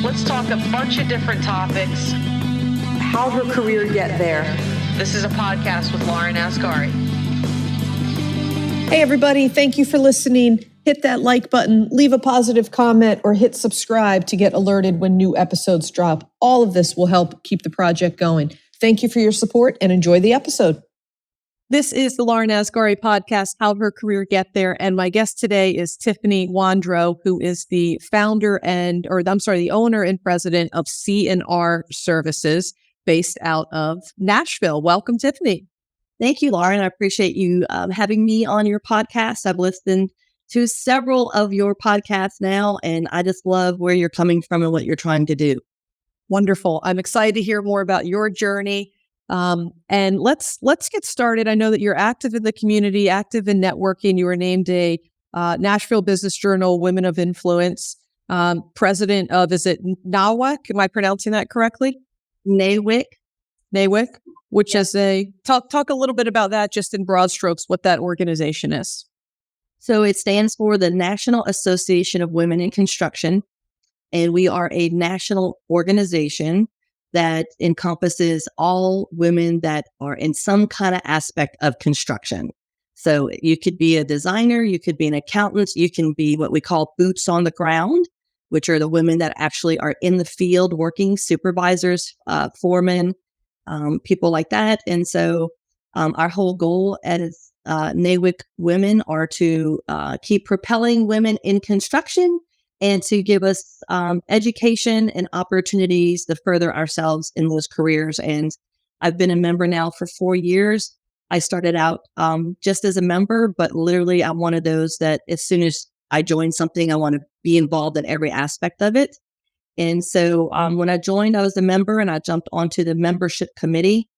Let's talk a bunch of different topics. How'd her career get there? This is a podcast with Lauren Asghari. Hey, everybody. Thank you for listening. Hit that like button, leave a positive comment, or hit subscribe to get alerted when new episodes drop. All of this will help keep the project going. Thank you for your support and enjoy the episode. This is the Lauren Asghari podcast, How'd Her Career Get There? And my guest today is Tiffany Wondrow, who is the the owner and president of C&R Services based out of Nashville. Welcome, Tiffany. Thank you, Lauren. I appreciate you having me on your podcast. I've listened to several of your podcasts now, and I just love where you're coming from and what you're trying to do. Wonderful. I'm excited to hear more about your journey. And let's get started. I know that you're active in the community, active in networking. You were named a Nashville Business Journal Women of Influence president of, is it NAWIC? Am I pronouncing that correctly? NAWIC, which is talk a little bit about that, just in broad strokes, what that organization is. So it stands for the National Association of Women in Construction, and we are a national organization that encompasses all women that are in some kind of aspect of construction. So you could be a designer, you could be an accountant, you can be what we call boots on the ground, which are the women that actually are in the field working, supervisors, foremen, people like that. And so our whole goal as NAWIC women are to keep propelling women in construction and to give us education and opportunities to further ourselves in those careers. And I've been a member now for 4 years. I started out just as a member, but literally I'm one of those that as soon as I join something, I want to be involved in every aspect of it. And so when I joined, I was a member and I jumped onto the membership committee.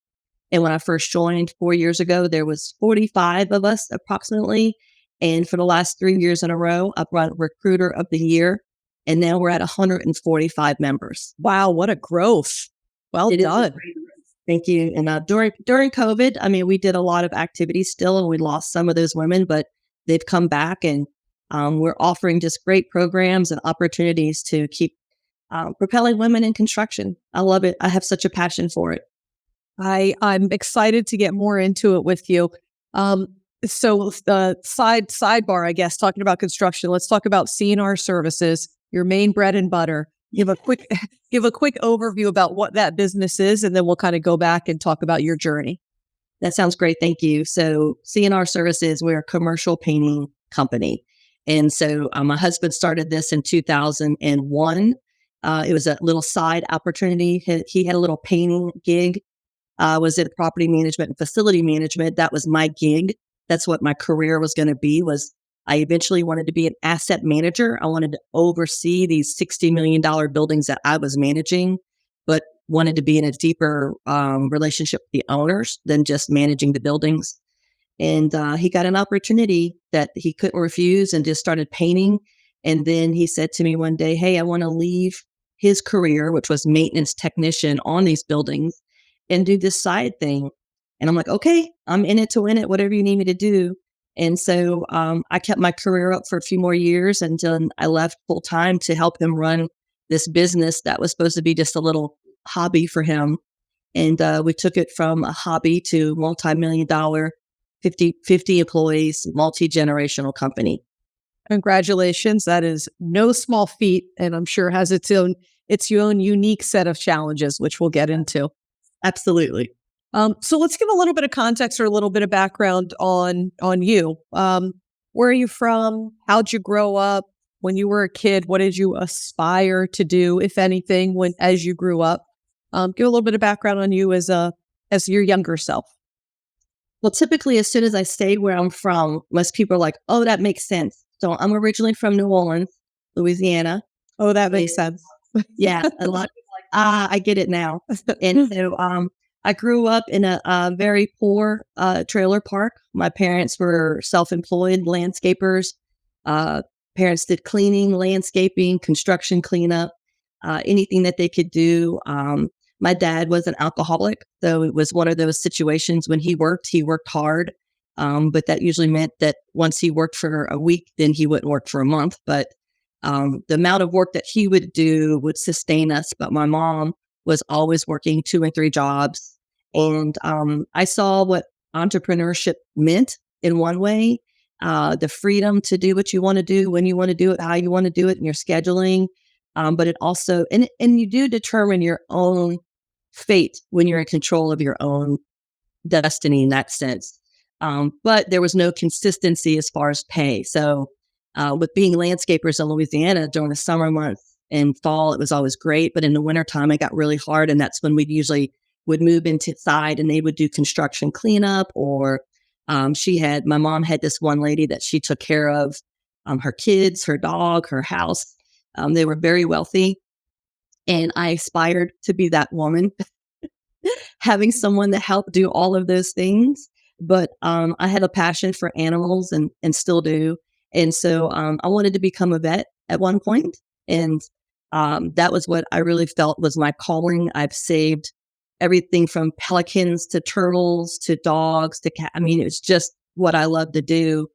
And when I first joined 4 years ago, there was 45 of us approximately. And for the last 3 years in a row, I've run Recruiter of the Year. And now we're at 145 members. Wow, what a growth. Well done. Thank you. And during COVID, I mean, we did a lot of activities still, and we lost some of those women, but they've come back, and we're offering just great programs and opportunities to keep propelling women in construction. I love it. I have such a passion for it. I'm excited to get more into it with you. So the sidebar, I guess, talking about construction, let's talk about C&R Services, your main bread and butter. Give a quick overview about what that business is, and then we'll kind of go back and talk about your journey. That sounds great. Thank you. So C&R Services, we're a commercial painting company. And so my husband started this in 2001. It was a little side opportunity. He had a little painting gig. Was in property management and facility management. That was my gig. That's what my career was going to be. I eventually wanted to be an asset manager. I wanted to oversee these $60 million buildings that I was managing, but wanted to be in a deeper relationship with the owners than just managing the buildings. And he got an opportunity that he couldn't refuse and just started painting. And then he said to me one day, hey, I want to leave his career, which was maintenance technician on these buildings, and do this side thing. And I'm like, okay, I'm in it to win it, whatever you need me to do. And so I kept my career up for a few more years until I left full time to help him run this business that was supposed to be just a little hobby for him. And we took it from a hobby to multi-million-dollar, 50 employees, multi-generational company. Congratulations. That is no small feat, and I'm sure has its own unique set of challenges, which we'll get into. Absolutely. So let's give a little bit of context or a little bit of background on you. Where are you from? How'd you grow up? When you were a kid, what did you aspire to do, if anything, as you grew up? Give a little bit of background on you as your younger self. Well, typically, as soon as I say where I'm from, most people are like, oh, that makes sense. So I'm originally from New Orleans, Louisiana. Oh, that makes sense. Yeah. A lot of people are like, I get it now. And so I grew up in a very poor trailer park. My parents were self-employed landscapers. Parents did cleaning, landscaping, construction cleanup, anything that they could do. My dad was an alcoholic, so it was one of those situations when he worked hard. But that usually meant that once he worked for a week, then he wouldn't work for a month. But the amount of work that he would do would sustain us. But my mom was always working 2 and 3 jobs. And I saw what entrepreneurship meant in one way, the freedom to do what you want to do, when you want to do it, how you want to do it, and your scheduling. But it also, and you do determine your own fate when you're in control of your own destiny in that sense. But there was no consistency as far as pay. So with being landscapers in Louisiana during the summer months and fall, it was always great. But in the wintertime, it got really hard. And that's when we usually would move inside and they would do construction cleanup, or my mom had this one lady that she took care of her kids, her dog, her house. They were very wealthy. And I aspired to be that woman, having someone to help do all of those things. But I had a passion for animals and still do. And so I wanted to become a vet at one point. And that was what I really felt was my calling. I've saved everything from pelicans to turtles to dogs to cat. I mean, it's just what I love to do.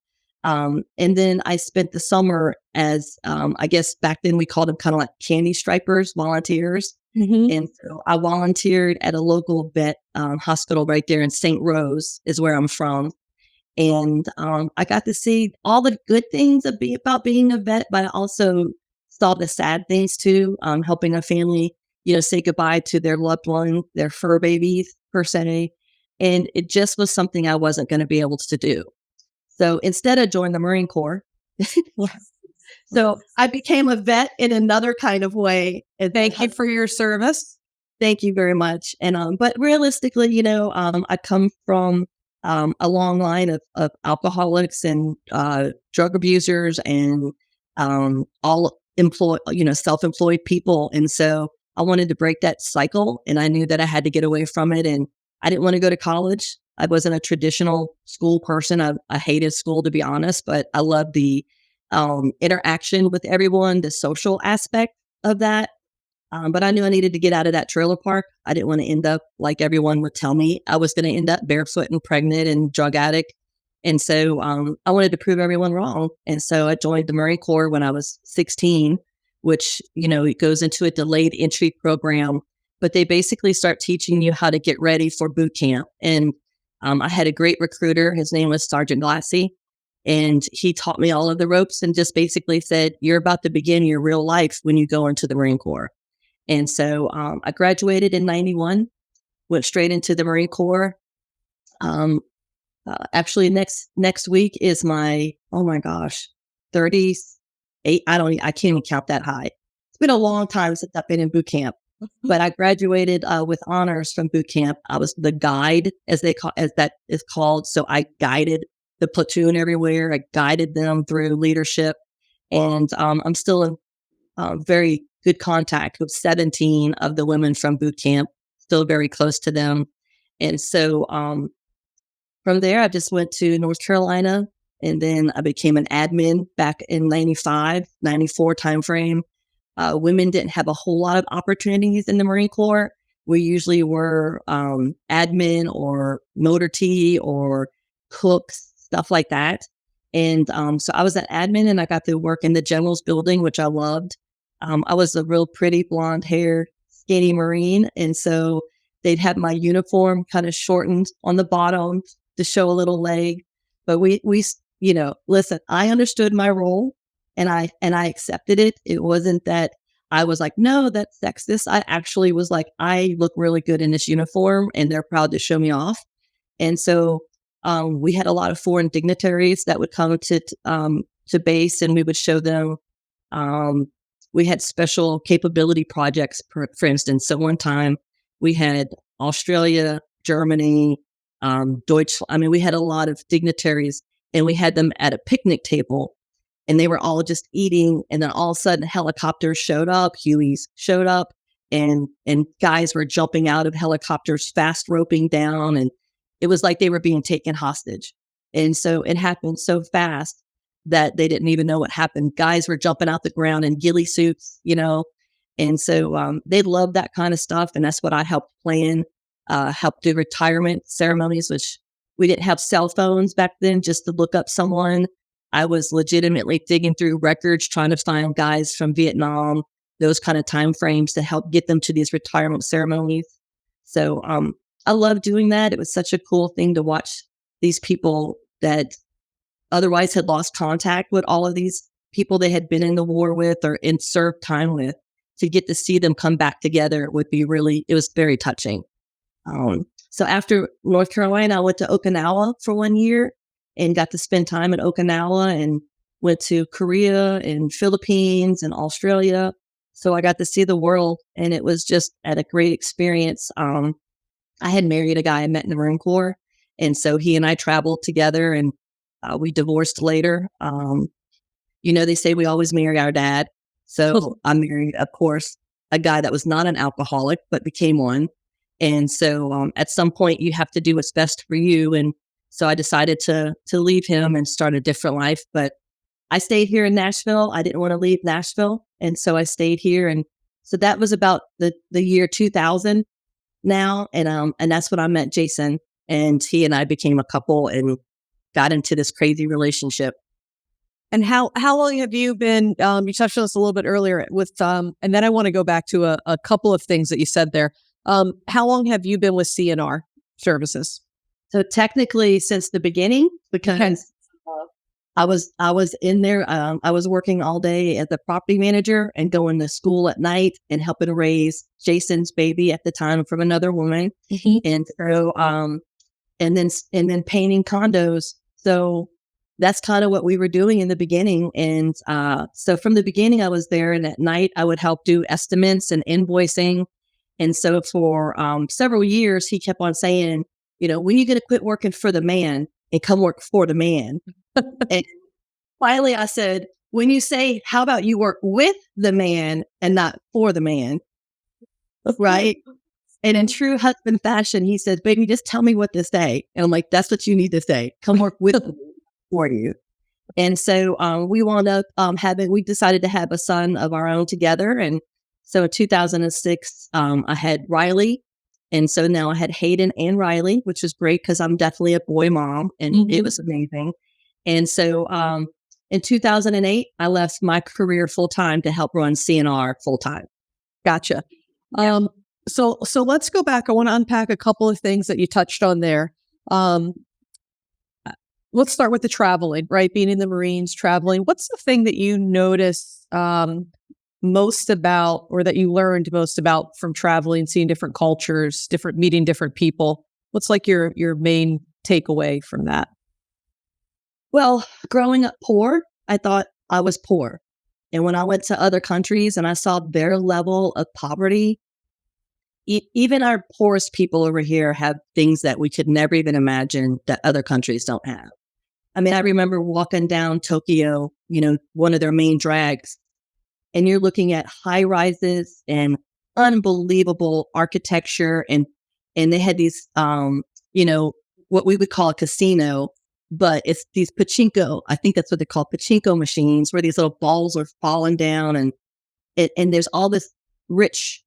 And then I spent the summer as, I guess back then we called them kind of like candy stripers, volunteers. Mm-hmm. And so I volunteered at a local vet hospital right there in St. Rose is where I'm from. And I got to see all the good things about being a vet, but I also saw the sad things too, helping a family, say goodbye to their loved one, their fur babies per se. And it just was something I wasn't going to be able to do. So instead I joined the Marine Corps. So I became a vet in another kind of way. And thank you for your service. Thank you very much. And, but realistically, I come from a long line of alcoholics and drug abusers and all self-employed people. And so I wanted to break that cycle, and I knew that I had to get away from it. And I didn't want to go to college. I wasn't a traditional school person. I hated school, to be honest, but I loved the interaction with everyone, the social aspect of that. But I knew I needed to get out of that trailer park. I didn't want to end up like everyone would tell me I was going to end up barefoot and pregnant and drug addict. And so I wanted to prove everyone wrong. And so I joined the Marine Corps when I was 16, which, it goes into a delayed entry program, but they basically start teaching you how to get ready for boot camp. And I had a great recruiter. His name was Sergeant Glassy. And he taught me all of the ropes and just basically said, you're about to begin your real life when you go into the Marine Corps. And so I graduated in 91, went straight into the Marine Corps. Actually, next week is my, 38. I can't even count that high. It's been a long time since I've been in boot camp, but I graduated with honors from boot camp. I was the guide, as that is called. So I guided the platoon everywhere. I guided them through leadership, and I'm still in very good contact with 17 of the women from boot camp, still very close to them. And so from there, I just went to North Carolina, and then I became an admin back in 95, 94 timeframe. Women didn't have a whole lot of opportunities in the Marine Corps. We usually were admin or motor T or cooks, stuff like that. And so I was an admin, and I got to work in the general's building, which I loved. I was a real pretty blonde haired, skinny Marine. And so they'd have my uniform kind of shortened on the bottom to show a little leg. But we listen, I understood my role, and I accepted it. It wasn't that I was like, no, that's sexist. I actually was like, I look really good in this uniform, and they're proud to show me off. And so we had a lot of foreign dignitaries that would come to base, and we would show them. We had special capability projects, for instance. So one time we had Australia, Germany, Deutschland. We had a lot of dignitaries, and we had them at a picnic table, and they were all just eating. And then all of a sudden helicopters showed up, Hueys showed up, and guys were jumping out of helicopters, fast roping down. And it was like they were being taken hostage. And so it happened so fast that they didn't even know what happened. Guys were jumping out the ground in ghillie suits, and so they loved that kind of stuff. And that's what I helped plan, helped do retirement ceremonies, which we didn't have cell phones back then just to look up someone. I was legitimately digging through records, trying to find guys from Vietnam, those kind of time frames to help get them to these retirement ceremonies. So I love doing that. It was such a cool thing to watch these people that otherwise had lost contact with all of these people they had been in the war with or in served time with. To get to see them come back together it was very touching. So after North Carolina, I went to Okinawa for 1 year and got to spend time in Okinawa, and went to Korea and Philippines and Australia. So I got to see the world, and it was just a great experience. I had married a guy I met in the Marine Corps, and so he and I traveled together, and we divorced later. They say we always marry our dad. So I married, of course, a guy that was not an alcoholic, but became one. And so at some point you have to do what's best for you. And so I decided to leave him and start a different life. But I stayed here in Nashville. I didn't want to leave Nashville. And so I stayed here. And so that was about the year 2000 now. And that's when I met Jason, and he and I became a couple and got into this crazy relationship. And how long have you been, you touched on this a little bit earlier with, and then I want to go back to a couple of things that you said there. How long have you been with C&R Services? So technically since the beginning, because I was in there, I was working all day as a property manager and going to school at night and helping to raise Jason's baby at the time from another woman. Mm-hmm. And so, and then painting condos. So that's kind of what we were doing in the beginning. And so from the beginning, I was there, and at night I would help do estimates and invoicing. And so for several years, he kept on saying, when are you going to quit working for the man and come work for the man? And finally I said, when you say, how about you work with the man and not for the man? Right. And in true husband fashion, he says, baby, just tell me what to say. And I'm like, that's what you need to say. Come work with me. For you. And so we wound up we decided to have a son of our own together. And so in 2006, I had Riley. And so now I had Hayden and Riley, which was great because I'm definitely a boy mom, and mm-hmm. It was amazing. And so in 2008, I left my career full time to help run C&R full time. Gotcha. Yeah. So let's go back. I want to unpack a couple of things that you touched on there. Let's start with the traveling, right? Being in the Marines, traveling. What's the thing that you notice most about, or that you learned most about from traveling, seeing different cultures, meeting different people? What's like your main takeaway from that? Well, growing up poor, I thought I was poor. And when I went to other countries and I saw their level of poverty, even our poorest people over here have things that we could never even imagine that other countries don't have. I mean, I remember walking down Tokyo, one of their main drags, and you're looking at high rises and unbelievable architecture. And they had these, what we would call a casino, but it's these pachinko. I think that's what they call pachinko machines, where these little balls are falling down, and there's all this rich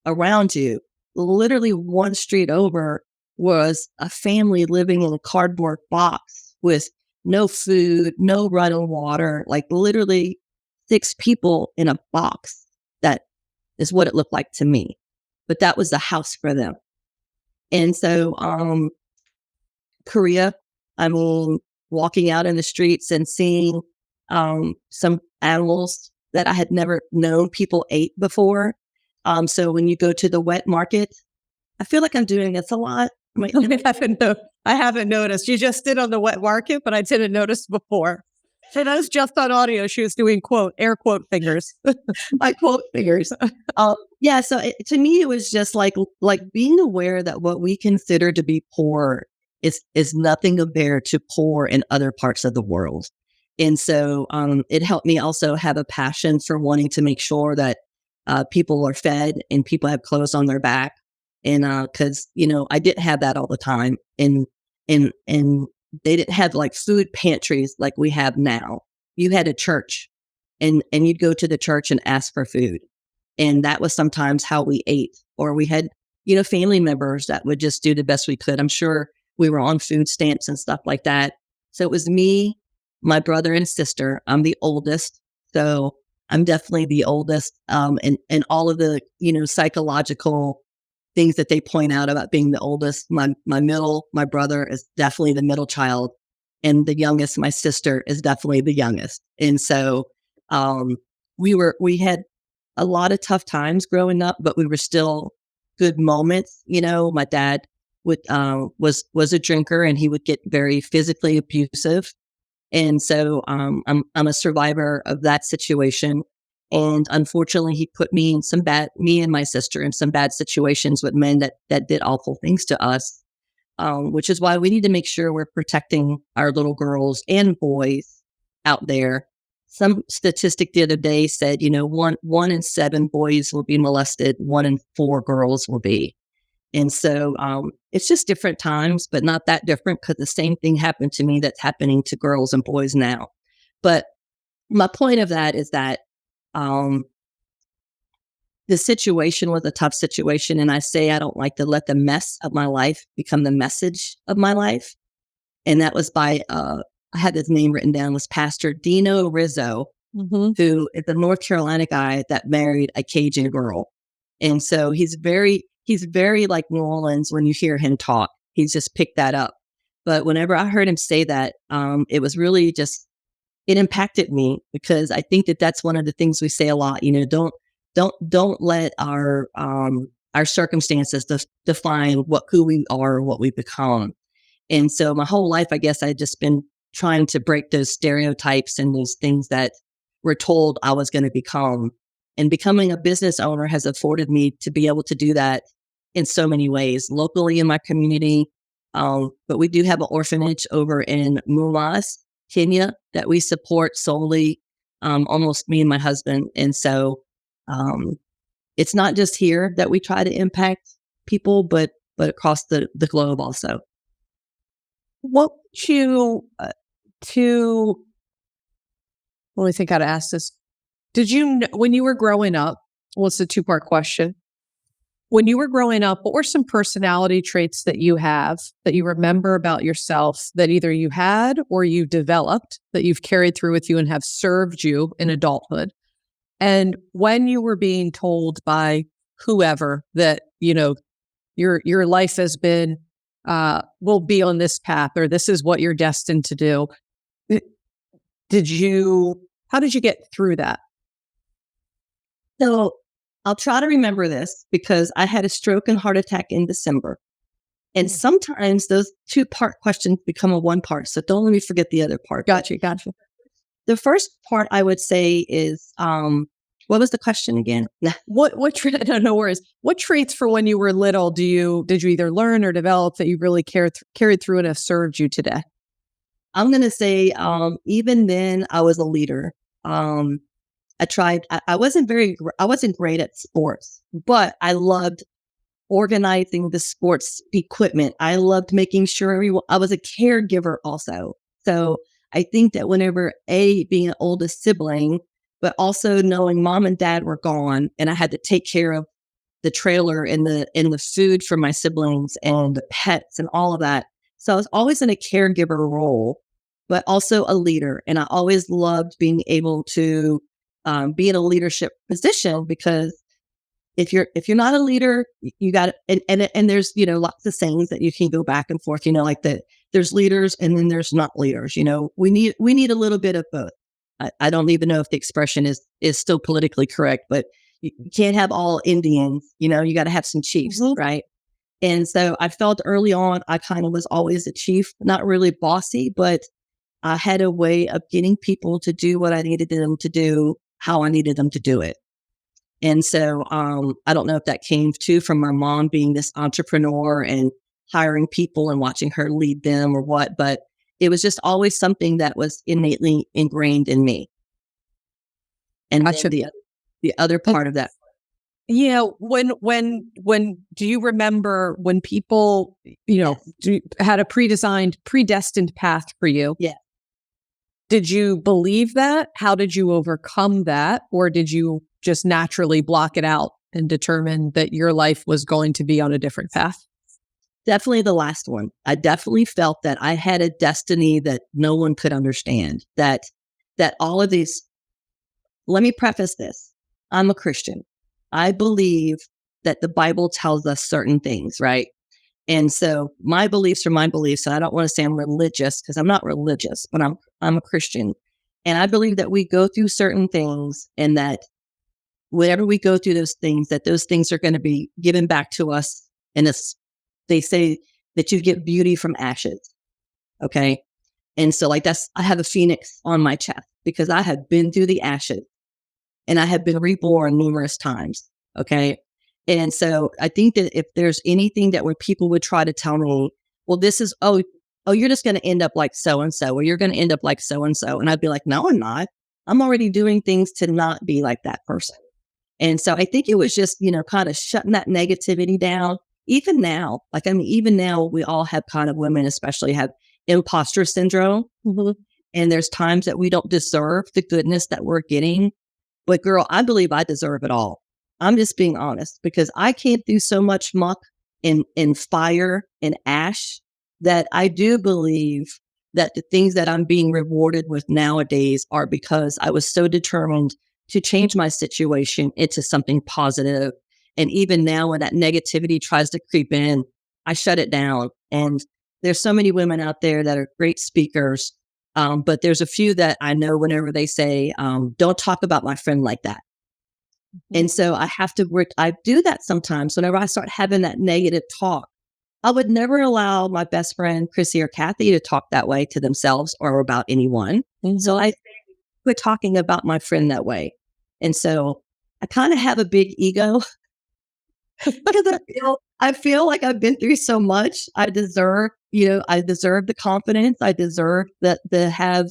around you. Literally one street over was a family living in a cardboard box with no food, no running water, like literally 6 people in a box. That is what it looked like to me. But that was the house for them. And so Korea, I mean, walking out in the streets and seeing some animals that I had never known people ate before. So when you go to the wet market, I feel like I'm doing this a lot. I haven't noticed. You just did on the wet market, but I didn't notice before. So that was just on audio. She was doing air quote fingers. My quote fingers. Yeah. So to me, it was just like being aware that what we consider to be poor is nothing compared to poor in other parts of the world. And so it helped me also have a passion for wanting to make sure that people are fed and people have clothes on their back. And because, I didn't have that all the time. And they didn't have like food pantries like we have now. You had a church and you'd go to the church and ask for food. And that was sometimes how we ate. Or we had, family members that would just do the best we could. I'm sure we were on food stamps and stuff like that. So it was me, my brother and sister. I'm the oldest, so I'm definitely the oldest. And all of the, psychological things that they point out about being the oldest. My brother is definitely the middle child, and the youngest, my sister, is definitely the youngest. And so we had a lot of tough times growing up, but we were still good moments. My dad was a drinker, and he would get very physically abusive. And so I'm a survivor of that situation. And unfortunately, he put me and my sister in some bad situations with men that did awful things to us, which is why we need to make sure we're protecting our little girls and boys out there. Some statistic the other day said, 1 in 7 boys will be molested, 1 in 4 girls will be. And so it's just different times, but not that different, because the same thing happened to me that's happening to girls and boys now. But my point of that is that the situation was a tough situation. And I say I don't like to let the mess of my life become the message of my life. And that was by, I had his name written down, was Pastor Dino Rizzo, who is a North Carolina guy that married a Cajun girl. And so he's very like New Orleans when you hear him talk. He's just picked that up. But whenever I heard him say that, it was really just, it impacted me, because I think that that's one of the things we say a lot. Don't let our circumstances define who we are, what we become. And so my whole life, I guess, I've just been trying to break those stereotypes and those things that we're told I was going to become. And becoming a business owner has afforded me to be able to do that in so many ways, locally in my community. But we do have an orphanage over in Mumas, Kenya, that we support solely, almost me and my husband. And so it's not just here that we try to impact people, but across the globe also. What would you let me think how to ask this. Did you, when you were growing up, well, it's a 2-part question. When you were growing up, what were some personality traits that you have that you remember about yourself that either you had or you developed that you've carried through with you and have served you in adulthood? And when you were being told by whoever that, your life has been, will be on this path, or this is what you're destined to do, how did you get through that? So I'll try to remember this, because I had a stroke and heart attack in December. And sometimes those 2-part questions become a 1-part. So don't let me forget the other part. Gotcha. The first part I would say is, what was the question again? What trait? No worries. What traits for when you were little did you either learn or develop that you really carried through and have served you today? I'm going to say, even then I was a leader. I wasn't great at sports, but I loved organizing the sports equipment. I loved making sure I was a caregiver also. So I think that whenever being an oldest sibling, but also knowing mom and dad were gone, and I had to take care of the trailer and the food for my siblings and the pets and all of that. So I was always in a caregiver role, but also a leader. And I always loved being able to be in a leadership position, because if you're not a leader, you got and there's lots of sayings that you can go back and forth. Like that there's leaders and then there's not leaders. We need a little bit of both. I don't even know if the expression is still politically correct, but you can't have all Indians. You got to have some chiefs, right? And so I felt early on I kind of was always a chief, not really bossy, but I had a way of getting people to do what I needed them to do, how I needed them to do it. And so I don't know if that came too from my mom being this entrepreneur and hiring people and watching her lead them or what, but it was just always something that was innately ingrained in me. And the other part of that. Yeah. When do you remember when people, had a predestined path for you? Yeah. Did you believe that? How did you overcome that? Or did you just naturally block it out and determine that your life was going to be on a different path? definitely the last one. I definitely felt that I had a destiny that no one could understand. That all of these. Let me preface this. I'm a Christian. I believe that the Bible tells us certain things, right? And so my beliefs are my beliefs. And I don't want to say I'm religious because I'm not religious, but I'm a Christian. And I believe that we go through certain things, and that whenever we go through that those things are going to be given back to us. And they say that you get beauty from ashes. Okay. And so I have a phoenix on my chest because I have been through the ashes and I have been reborn numerous times. Okay. And so I think that if there's anything that when people would try to tell me, well, this is, oh, you're just going to end up like so-and-so, or you're going to end up like so-and-so. And I'd be like, no, I'm not. I'm already doing things to not be like that person. And so I think it was just, kind of shutting that negativity down. Even now, even now we all have kind of women, especially have imposter syndrome. Mm-hmm. And there's times that we don't deserve the goodness that we're getting. But girl, I believe I deserve it all. I'm just being honest, because I came through so much muck and fire and ash that I do believe that the things that I'm being rewarded with nowadays are because I was so determined to change my situation into something positive. And even now when that negativity tries to creep in, I shut it down. And there's so many women out there that are great speakers. But there's a few that I know whenever they say, don't talk about my friend like that. Mm-hmm. And so I have to work. I do that sometimes whenever I start having that negative talk. I would never allow my best friend, Chrissy or Kathy, to talk that way to themselves or about anyone. Mm-hmm. So I quit talking about my friend that way. And so I kind of have a big ego because I feel like I've been through so much. I deserve the confidence. I deserve that to have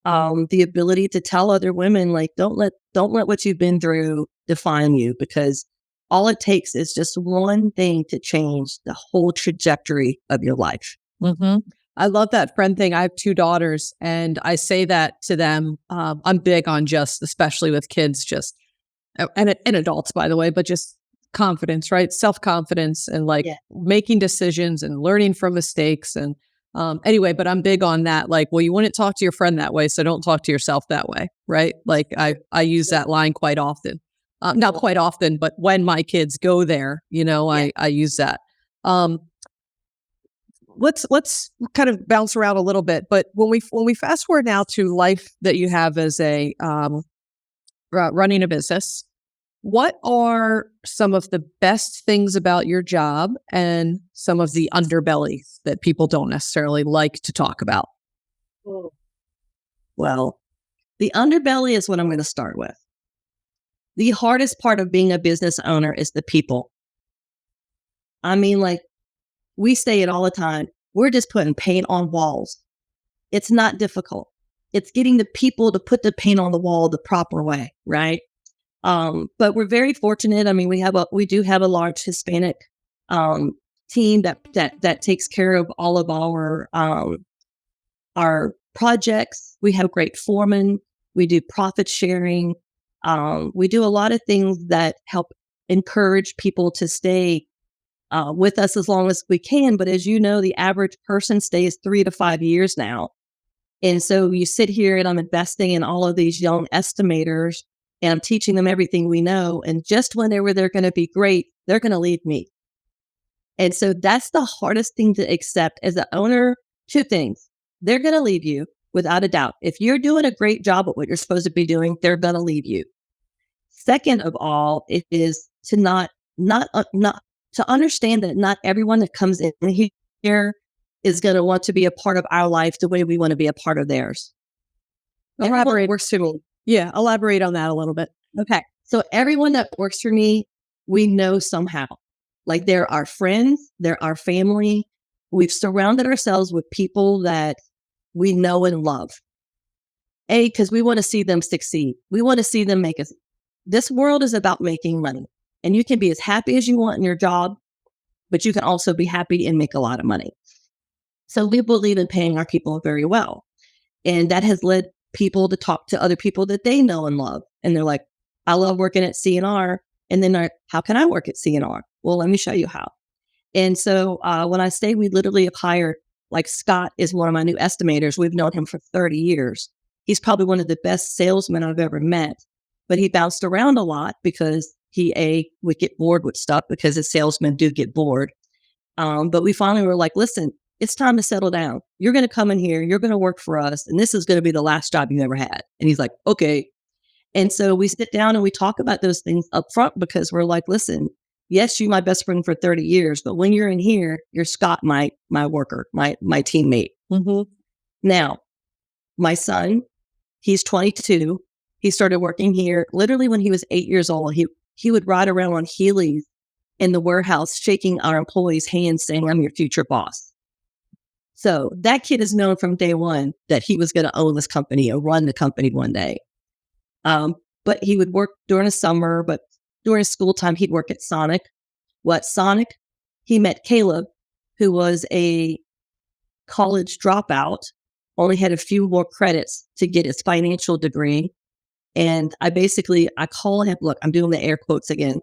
the ability to tell other women, like, don't let what you've been through define you, because all it takes is just one thing to change the whole trajectory of your life. Mm-hmm. I love that friend thing. I have 2 daughters, and I say that to them. I'm big on just, especially with kids, just and adults, by the way, but just confidence, right? Self-confidence and making decisions and learning from mistakes. And anyway, but I'm big on that. Like, well, you wouldn't talk to your friend that way, so don't talk to yourself that way, right? Like I use that line quite often. Not quite often, but when my kids go there, I use that. Let's kind of bounce around a little bit, but when we fast forward now to life that you have as a running a business, what are some of the best things about your job and some of the underbellies that people don't necessarily like to talk about? Well, the underbelly is what I'm going to start with. The hardest part of being a business owner is the people. I mean, we say it all the time. We're just putting paint on walls. It's not difficult. It's getting the people to put the paint on the wall the proper way, right? But we're very fortunate. I mean, we do have a large Hispanic team that takes care of all of our projects. We have great foremen. We do profit sharing. We do a lot of things that help encourage people to stay with us as long as we can. But as you know, the average person stays 3 to 5 years now. And so you sit here and I'm investing in all of these young estimators and I'm teaching them everything we know. And just whenever they're going to be great, they're going to leave me. And so that's the hardest thing to accept as an owner. 2 things. They're going to leave you without a doubt. If you're doing a great job at what you're supposed to be doing, they're going to leave you. Second of all, it is to not to understand that not everyone that comes in here is going to want to be a part of our life the way we want to be a part of theirs. Elaborate on that a little bit. Okay. So everyone that works for me, we know somehow. Like, they're our friends, they're our family. We've surrounded ourselves with people that we know and love. Because we want to see them succeed. We want to see them make us. This world is about making money. And you can be as happy as you want in your job, but you can also be happy and make a lot of money. So we believe in paying our people very well. And that has led people to talk to other people that they know and love. And they're like, I love working at C&R. And then how can I work at C&R? Well, let me show you how. And so when I say we literally have hired, like Scott is one of my new estimators. We've known him for 30 years. He's probably one of the best salesmen I've ever met, but he bounced around a lot because he would get bored with stuff because his salesmen do get bored. But we finally were like, listen, it's time to settle down. You're going to come in here. You're going to work for us. And this is going to be the last job you ever had. And he's like, okay. And so we sit down and we talk about those things up front because we're like, listen, yes, you're my best friend for 30 years, but when you're in here, you're Scott, my worker, my teammate. Mm-hmm. Now, my son, he's 22. He started working here literally when he was 8 years old. He would ride around on Heelys in the warehouse, shaking our employees' hands, saying, I'm your future boss. So that kid is known from day one that he was going to own this company or run the company one day. But he would work during the summer, but during school time, he'd work at Sonic. What Sonic? He met Caleb, who was a college dropout, only had a few more credits to get his financial degree. And I call him, look, I'm doing the air quotes again.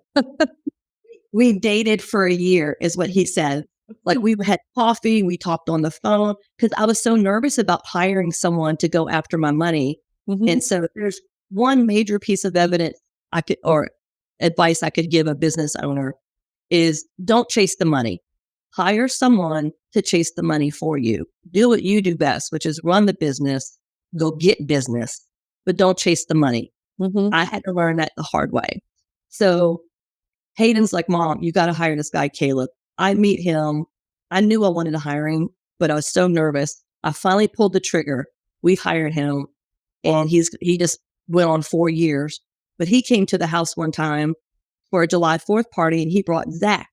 We dated for a year is what he said. Like we had coffee, we talked on the phone because I was so nervous about hiring someone to go after my money. Mm-hmm. And so there's one major piece of evidence or advice I could give a business owner is don't chase the money. Hire someone to chase the money for you. Do what you do best, which is run the business, go get business, but don't chase the money. Mm-hmm. I had to learn that the hard way. So Hayden's like, Mom, you got to hire this guy, Caleb. I meet him. I knew I wanted to hire him, but I was so nervous. I finally pulled the trigger. We hired him and he just went on 4 years, but he came to the house one time for a July 4th party and he brought Zach.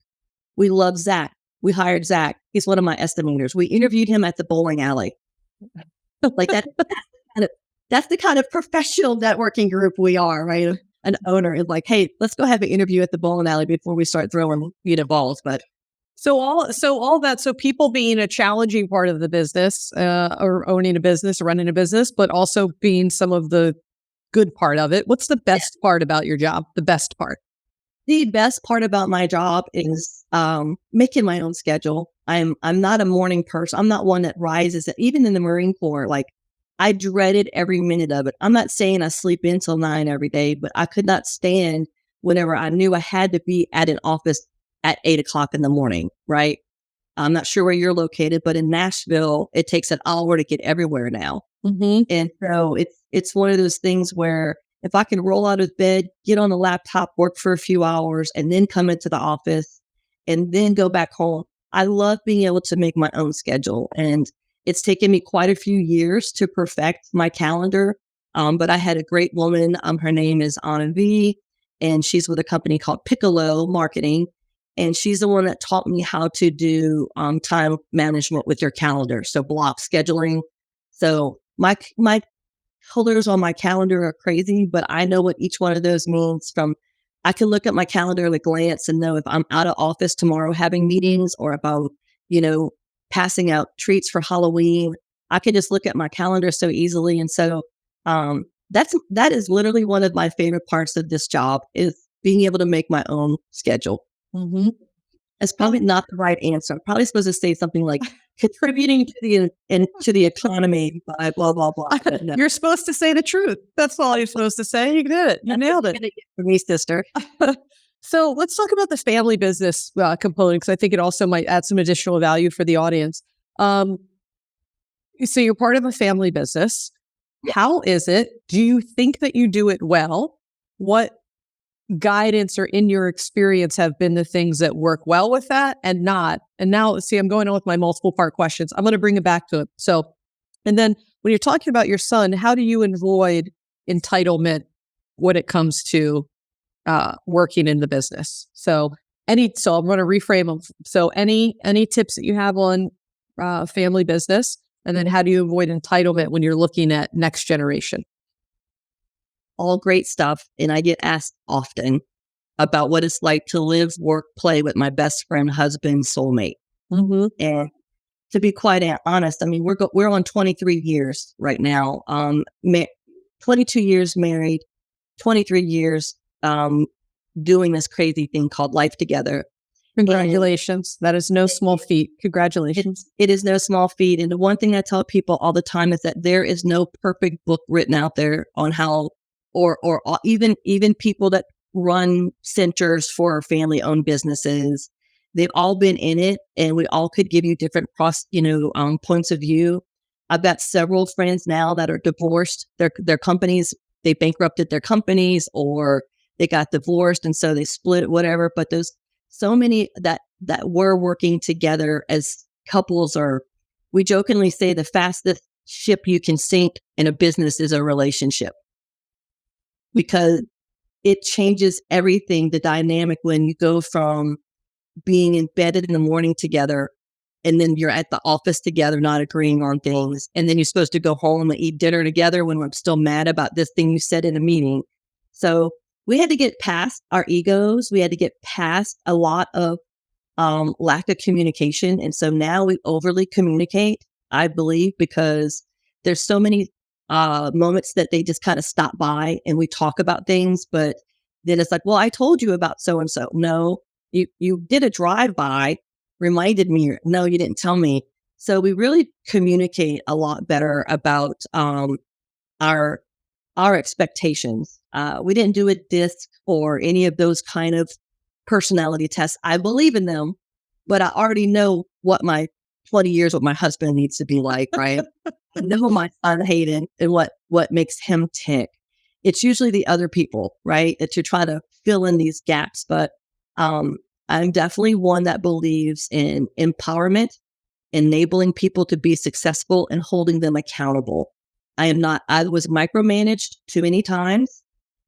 We love Zach. We hired Zach. He's one of my estimators. We interviewed him at the bowling alley. Like that's the kind of professional networking group we are, right? An owner is like, hey, let's go have an interview at the bowling alley before we start throwing balls. But So people being a challenging part of the business, or owning a business or running a business, but also being some of the good part of it. What's the best part about your job? The best part? The best part about my job is making my own schedule. I'm not a morning person. I'm not one that rises. Even in the Marine Corps, like I dreaded every minute of it. I'm not saying I sleep in till 9 every day, but I could not stand whenever I knew I had to be at an office at 8 o'clock in the morning, right? I'm not sure where you're located, but in Nashville, it takes an hour to get everywhere now. Mm-hmm. And so it's one of those things where if I can roll out of bed, get on the laptop, work for a few hours, and then come into the office and then go back home. I love being able to make my own schedule. And it's taken me quite a few years to perfect my calendar. But I had a great woman. Her name is Anna V, and she's with a company called Piccolo Marketing. And she's the one that taught me how to do time management with your calendar. So block scheduling. So my colors on my calendar are crazy, but I know what each one of those means. I can look at my calendar at a glance and know if I'm out of office tomorrow having meetings or if I'm, passing out treats for Halloween. I can just look at my calendar so easily. And so that is literally one of my favorite parts of this job is being able to make my own schedule. Mm-hmm. It's probably not the right answer. I'm probably supposed to say something like contributing to the economy by blah, blah, blah. No. You're supposed to say the truth. That's all you're supposed to say. You did it. You nailed it. For me, sister. So let's talk about the family business component, because I think it also might add some additional value for the audience. So you're part of a family business. How is it? Do you think that you do it well? What guidance or in your experience have been the things that work well with that and not? And now, see, I'm going on with my multiple part questions. I'm going to bring it back to it. So, and then when you're talking about your son, how do you avoid entitlement when it comes to working in the business? So I'm going to reframe them. So any tips that you have on family business, and then how do you avoid entitlement when you're looking at next generation? All great stuff. And I get asked often about what it's like to live, work, play with my best friend, husband, soulmate. Mm-hmm. And to be quite honest, I mean, we're on 23 years right now. 22 years married, 23 years doing this crazy thing called life together. Congratulations. That is no small feat. Congratulations. It is no small feat. And the one thing I tell people all the time is that there is no perfect book written out there on how, or even people that run centers for family-owned businesses. They've all been in it, and we all could give you different points of view. I've got several friends now that are divorced. Their companies, they bankrupted their companies, or they got divorced, and so they split, whatever. But there's so many that were working together as couples. Or we jokingly say the fastest ship you can sink in a business is a relationship, because it changes everything, the dynamic, when you go from being embedded in the morning together, and then you're at the office together, not agreeing on things. And then you're supposed to go home and eat dinner together when I'm still mad about this thing you said in a meeting. So we had to get past our egos. We had to get past a lot of lack of communication. And so now we overly communicate, I believe, because there's so many moments that they just kind of stop by and we talk about things. But then it's like, well, I told you about so-and-so. No, you did a drive-by, reminded me. No, you didn't tell me. So we really communicate a lot better about our expectations. We didn't do a DISC or any of those kind of personality tests. I believe in them, but I already know what my 20 years with my husband needs to be like, right? I know my son Hayden and what makes him tick. It's usually the other people, right? That you try to fill in these gaps. But I'm definitely one that believes in empowerment, enabling people to be successful, and holding them accountable. I was micromanaged too many times.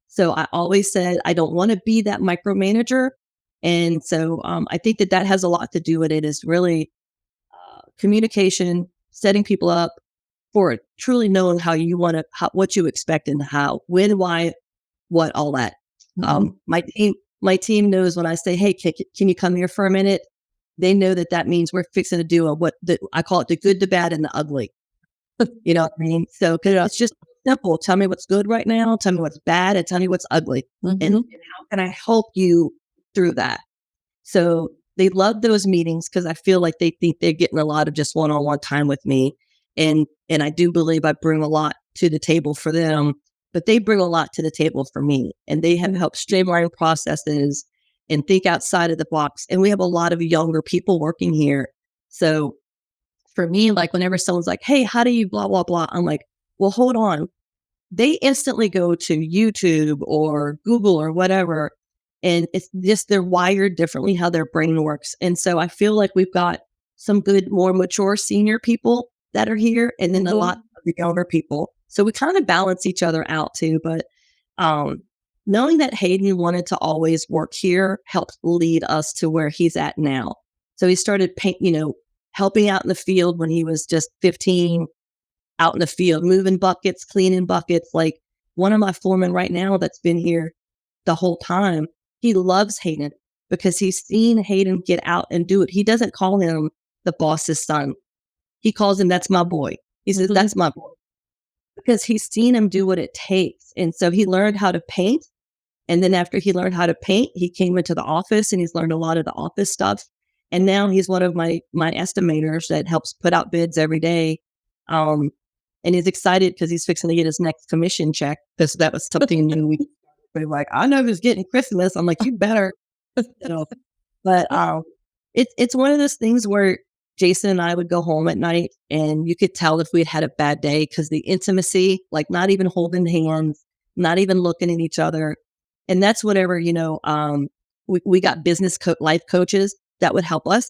So I always said, I don't want to be that micromanager. And so I think that has a lot to do with it, is really communication, setting people up for it, truly knowing how you want to, what you expect, and how, when, why, what, all that. My team knows when I say, hey, can you come here for a minute? They know that means we're fixing to do I call it the good, the bad, and the ugly. You know what I mean? So it's just simple. Tell me what's good right now. Tell me what's bad, and tell me what's ugly. And how can I help you through that? So they love those meetings because I feel like they think they're getting a lot of just one-on-one time with me. And I do believe I bring a lot to the table for them, but they bring a lot to the table for me. And they have helped streamline processes and think outside of the box. And we have a lot of younger people working here. So for me, like whenever someone's like, hey, how do you blah, blah, blah? I'm like, well, hold on. They instantly go to YouTube or Google or whatever. And it's just, they're wired differently how their brain works. And so I feel like we've got some good, more mature senior people that are here, and then a lot of the younger people. So we kind of balance each other out too. But knowing that Hayden wanted to always work here helped lead us to where he's at now. So he started helping out in the field when he was just 15, out in the field, moving buckets, cleaning buckets. Like one of my foremen right now that's been here the whole time, he loves Hayden because he's seen Hayden get out and do it. He doesn't call him the boss's son. He calls him, that's my boy. He says, that's my boy. Because he's seen him do what it takes. And so he learned how to paint. And then after he learned how to paint, he came into the office and he's learned a lot of the office stuff. And now he's one of my estimators that helps put out bids every day. And he's excited because he's fixing to get his next commission check, because that was something new. We were like, I know he's getting Christmas. I'm like, you better. But it's one of those things where Jason and I would go home at night and you could tell if we had a bad day, because the intimacy, like not even holding hands, not even looking at each other. And that's whatever, we got business life coaches that would help us,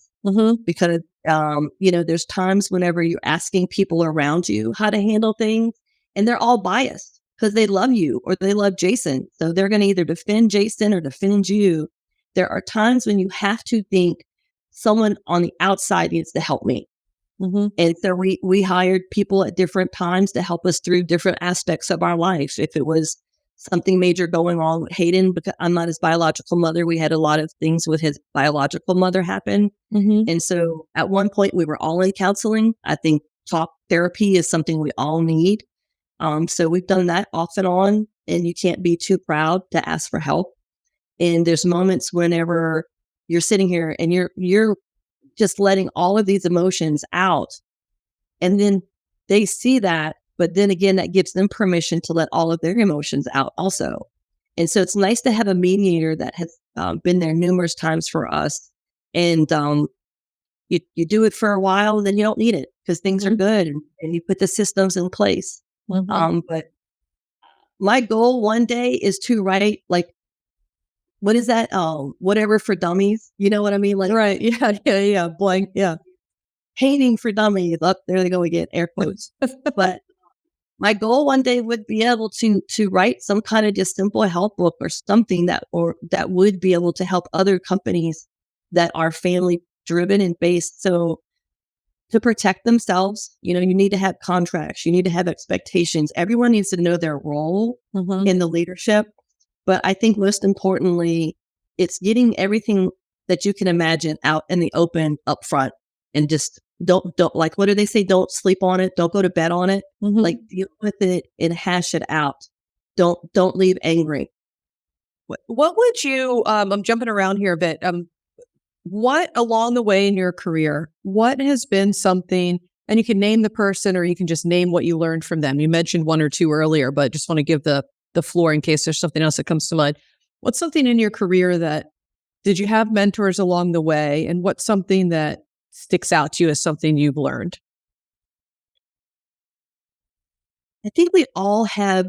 because, there's times whenever you're asking people around you how to handle things, and they're all biased because they love you or they love Jason. So they're going to either defend Jason or defend you. There are times when you have to think, someone on the outside needs to help me. And so we hired people at different times to help us through different aspects of our life. If it was something major going on with Hayden, because I'm not his biological mother, we had a lot of things with his biological mother happen. And so at one point we were all in counseling. I think talk therapy is something we all need. So we've done that off and on, and you can't be too proud to ask for help. And there's moments whenever you're sitting here and you're just letting all of these emotions out. And then they see that, but then again, that gives them permission to let all of their emotions out also. And so it's nice to have a mediator that has been there numerous times for us. And you do it for a while, and then you don't need it because things are good, and you put the systems in place. But my goal one day is to write, like, what is that? Whatever for dummies. You know what I mean? Like, Right. Yeah. Blank. Yeah. painting for dummies. Up there they go again, air quotes. But my goal one day would be able to write some kind of just simple help book or something that would be able to help other companies that are family driven and based. So to protect themselves, you need to have contracts, you need to have expectations. Everyone needs to know their role in the leadership. But I think most importantly, it's getting everything that you can imagine out in the open up front, and just don't like, what do they say? Don't sleep on it. Don't go to bed on it. Like, deal with it and hash it out. Don't leave angry. What would you, I'm jumping around here a bit. What along the way in your career, what has been something, and you can name the person or you can just name what you learned from them. You mentioned one or two earlier, but just want to give the floor in case there's something else that comes to mind. What's something in your career did you have mentors along the way, and what's something that sticks out to you as something you've learned? I think we all have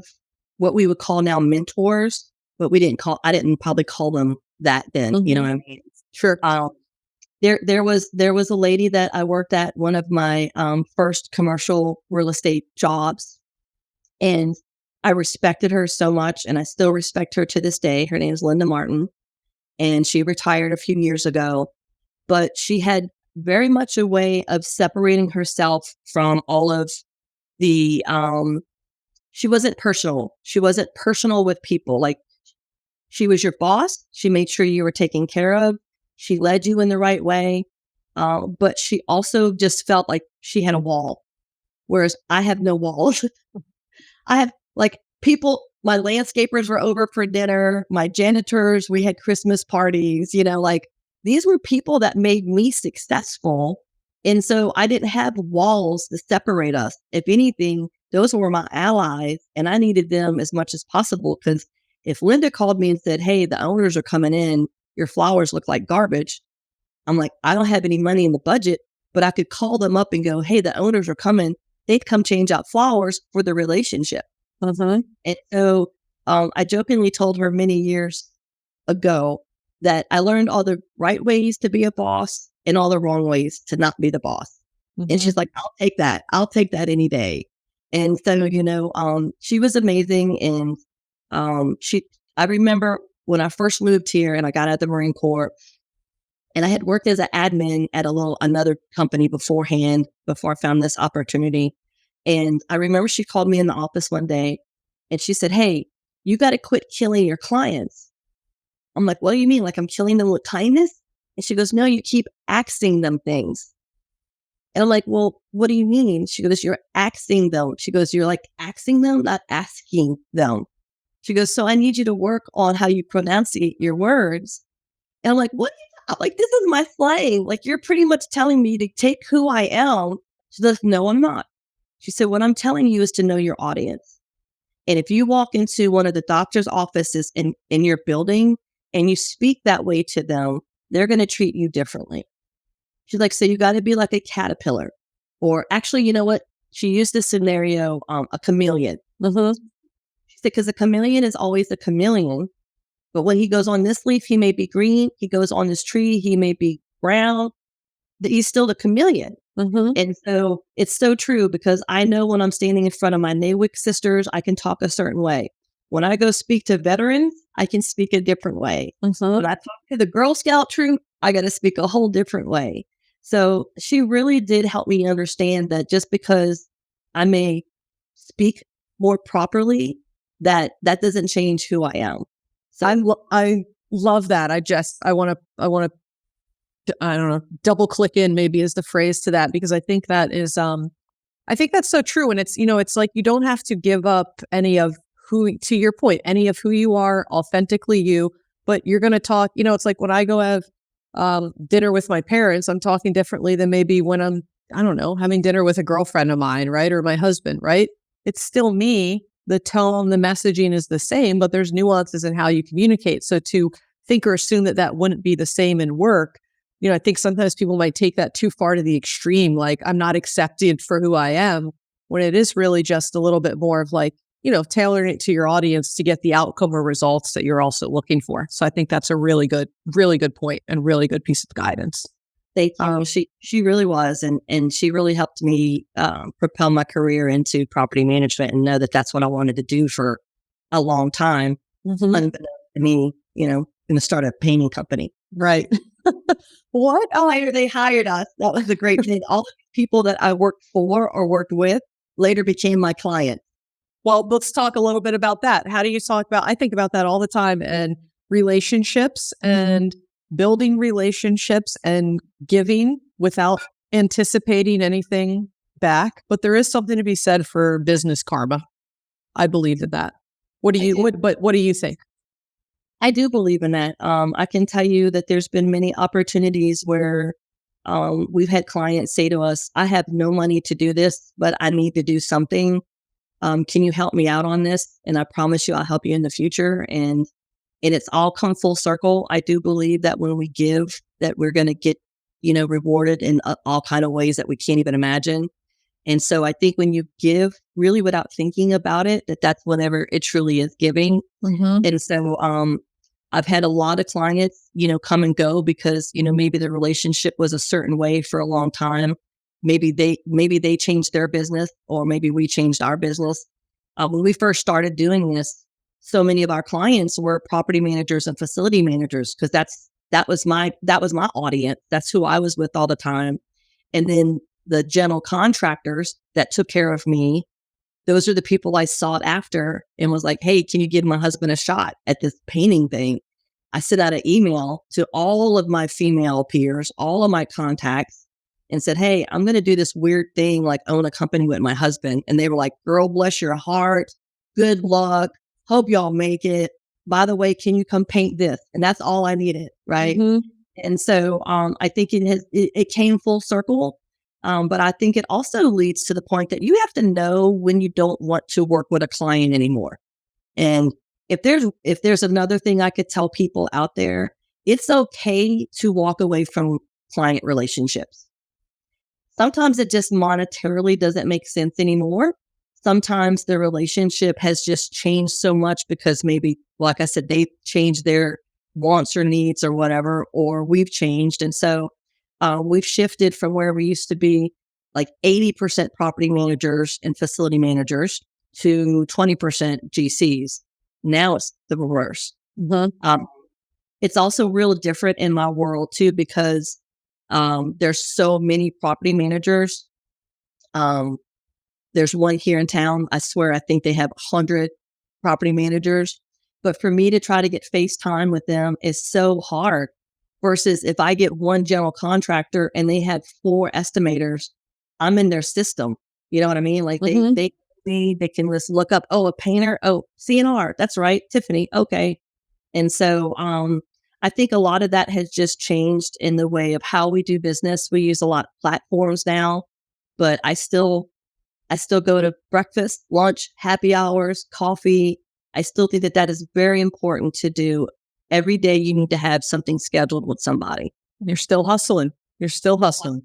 what we would call now mentors, but I didn't probably call them that then. You know what I mean? Sure. There was a lady that I worked at one of my first commercial real estate jobs, and I respected her so much, and I still respect her to this day. Her name is Linda Martin, and she retired a few years ago, but she had very much a way of separating herself from all of the, she wasn't personal. She wasn't personal with people. Like, she was your boss. She made sure you were taken care of. She led you in the right way. But she also just felt like she had a wall, whereas I have no walls. I have, like, people, my landscapers were over for dinner. My janitors, we had Christmas parties, like, these were people that made me successful. And so I didn't have walls to separate us. If anything, those were my allies, and I needed them as much as possible. Because if Linda called me and said, "Hey, the owners are coming in, your flowers look like garbage," I'm like, I don't have any money in the budget, but I could call them up and go, "Hey, the owners are coming." They'd come change out flowers for the relationship. And so I jokingly told her many years ago that I learned all the right ways to be a boss and all the wrong ways to not be the boss. And she's like, I'll take that. I'll take that any day. And so, she was amazing. And I remember when I first moved here and I got out of the Marine Corps, and I had worked as an admin at another company beforehand, before I found this opportunity. And I remember she called me in the office one day and she said, "Hey, you got to quit killing your clients." I'm like, "What do you mean? Like, I'm killing them with kindness?" And she goes, "No, you keep asking them things." And I'm like, "Well, what do you mean?" She goes, "You're asking them." She goes, "You're like asking them, not asking them." She goes, "So I need you to work on how you pronunciate your words." And I'm like, "What? I'm like, this is my slang. Like, you're pretty much telling me to take who I am." She goes, "No, I'm not." She said, "What I'm telling you is to know your audience. And if you walk into one of the doctor's offices in your building and you speak that way to them, they're going to treat you differently." She's like, "So you got to be like a caterpillar." Or actually, you know what? She used this scenario, a chameleon. She said, because a chameleon is always a chameleon. But when he goes on this leaf, he may be green. He goes on this tree, he may be brown. He's still the chameleon. And so it's so true, because I know when I'm standing in front of my NAWIC sisters, I can talk a certain way. When I go speak to veterans, I can speak a different way. When I talk to the Girl Scout troop, I got to speak a whole different way. So she really did help me understand that just because I may speak more properly, that doesn't change who I am. So I love that. I want to, I don't know, double click in maybe is the phrase to that, because I think that is, I think that's so true. And it's, it's like, you don't have to give up any of to your point, any of who you are, authentically you, but you're going to talk, it's like when I go have dinner with my parents, I'm talking differently than maybe when I'm, I don't know, having dinner with a girlfriend of mine, right? Or my husband, right? It's still me. The tone, the messaging is the same, but there's nuances in how you communicate. So to think or assume that that wouldn't be the same in work, I think sometimes people might take that too far to the extreme, like I'm not accepted for who I am, when it is really just a little bit more of like, tailoring it to your audience to get the outcome or results that you're also looking for. So I think that's a really good point and really good piece of guidance. Thank you. She really was, and she really helped me propel my career into property management and know that that's what I wanted to do for a long time. Mm-hmm. Unbeknownst to me, going to start a painting company. Right. What? They hired us. That was a great thing. All the people that I worked for or worked with later became my client. Well, let's talk a little bit about that. How do you talk about, I think about that all the time, and relationships and building relationships and giving without anticipating anything back. But there is something to be said for business karma. I believe in that. What do you think? I do believe in that. I can tell you that there's been many opportunities where we've had clients say to us, I have no money to do this, but I need to do something. Can you help me out on this? And I promise you, I'll help you in the future. And it's all come full circle. I do believe that when we give, that we're going to get, rewarded in all kind of ways that we can't even imagine. And so I think when you give really without thinking about it, that's whenever it truly is giving. Mm-hmm. And so I've had a lot of clients, come and go because, maybe the relationship was a certain way for a long time. Maybe they changed their business, or maybe we changed our business. When we first started doing this, so many of our clients were property managers and facility managers, because that was my audience. That's who I was with all the time. And then the general contractors that took care of me, those are the people I sought after and was like, hey, can you give my husband a shot at this painting thing? I sent out an email to all of my female peers, all of my contacts, and said, hey, I'm going to do this weird thing, like own a company with my husband. And they were like, girl, bless your heart. Good luck. Hope y'all make it. By the way, can you come paint this? And that's all I needed. Right. Mm-hmm. And so I think it came full circle. But I think it also leads to the point that you have to know when you don't want to work with a client anymore. And if there's another thing I could tell people out there, it's okay to walk away from client relationships. Sometimes it just monetarily doesn't make sense anymore. Sometimes the relationship has just changed so much because maybe, like I said, they've changed their wants or needs or whatever, or we've changed. And so we've shifted from where we used to be like 80% property managers and facility managers to 20% GCs. Now it's the reverse. Mm-hmm. It's also real different in my world too, because there's so many property managers. There's one here in town. I swear, I think they have 100 property managers. But for me to try to get FaceTime with them is so hard. Versus if I get one general contractor and they have 4 estimators, I'm in their system. You know what I mean? Like mm-hmm. they can just look up, oh, a painter. Oh, C&R. That's right. Tiffany. Okay. And so I think a lot of that has just changed in the way of how we do business. We use a lot of platforms now, but I still go to breakfast, lunch, happy hours, coffee. I still think that is very important to do. Every day you need to have something scheduled with somebody. You're still hustling. Still hustling.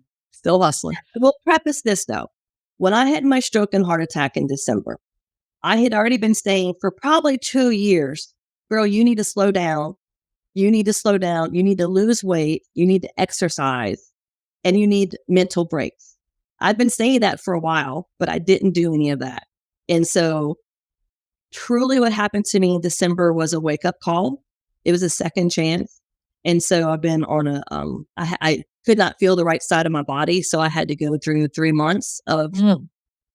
We'll preface this though. When I had my stroke and heart attack in December, I had already been saying for probably 2 years, girl, you need to slow down. You need to slow down. You need to lose weight. You need to exercise, and you need mental breaks. I've been saying that for a while, but I didn't do any of that. And so truly what happened to me in December was a wake up call. It was a second chance. And so I've been on I could not feel the right side of my body. So I had to go through 3 months of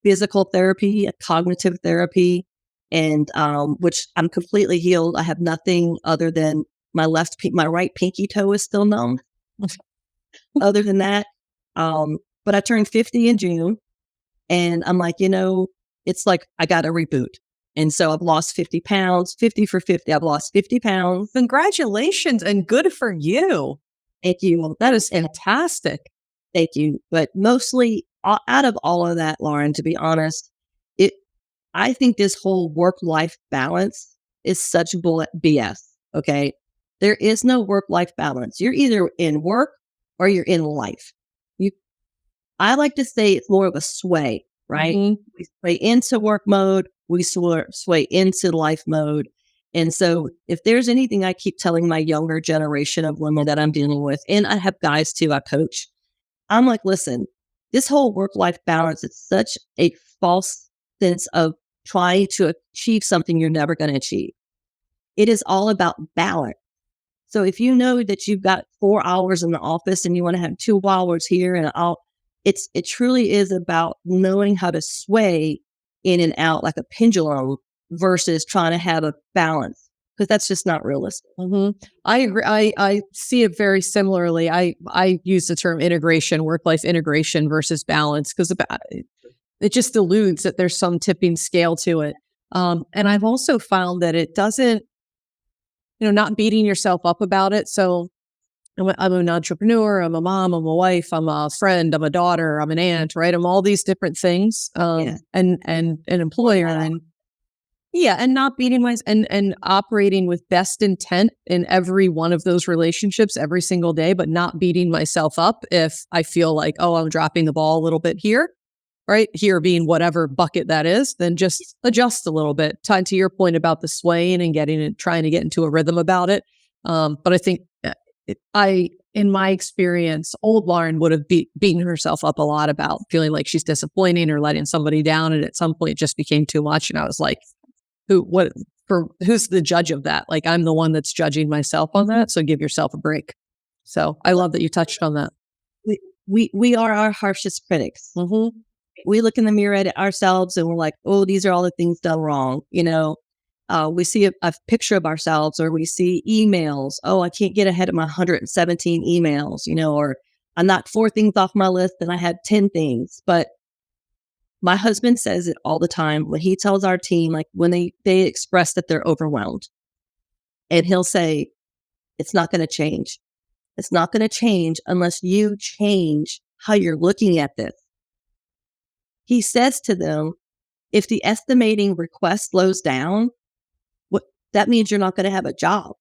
physical therapy, cognitive therapy, and which I'm completely healed. I have nothing other than my right pinky toe is still numb. Other than that, but I turned 50 in June, and I'm like, it's like I got to reboot. And so I've lost 50 pounds, 50 for 50. I've lost 50 pounds. Congratulations and good for you. Thank you. That is fantastic. Thank you. But mostly out of all of that, Lauren, to be honest, I think this whole work-life balance is such bullet BS. Okay. There is no work-life balance. You're either in work or you're in life. I like to say it's more of a sway, right? Mm-hmm. We sway into work mode. We sway into life mode. And so if there's anything I keep telling my younger generation of women that I'm dealing with, and I have guys too, I coach, I'm like, listen, this whole work-life balance is such a false sense of trying to achieve something you're never going to achieve. It is all about balance. So if you know that you've got 4 hours in the office and you want to have 2 hours here and it truly is about knowing how to sway in and out like a pendulum versus trying to have a balance, because that's just not realistic. Mm-hmm. I agree. I see it very similarly. I use the term integration, work-life integration versus balance, because it just alludes that there's some tipping scale to it. And I've also found that it doesn't, not beating yourself up about it. So I'm an entrepreneur, I'm a mom, I'm a wife, I'm a friend, I'm a daughter, I'm an aunt, right? I'm all these different things, and an employer, and not beating myself and operating with best intent in every one of those relationships every single day, but not beating myself up if I feel like, oh, I'm dropping the ball a little bit here, right? Here being whatever bucket that is, then just adjust a little bit. Tied to your point about the swaying and trying to get into a rhythm about it. But I think in my experience, old Lauren would have beaten herself up a lot about feeling like she's disappointing or letting somebody down. And at some point it just became too much. And I was like, who's the judge of that? Like, I'm the one that's judging myself on that. So give yourself a break. So I love that you touched on that. We are our harshest critics. Mm-hmm. We look in the mirror at ourselves and we're like, oh, these are all the things done wrong. We see a picture of ourselves, or we see emails. Oh, I can't get ahead of my 117 emails, or I knocked 4 things off my list and I had 10 things. But my husband says it all the time when he tells our team, like when they express that they're overwhelmed, and he'll say, it's not going to change. It's not going to change unless you change how you're looking at this. He says to them, if the estimating request slows down, that means you're not going to have a job.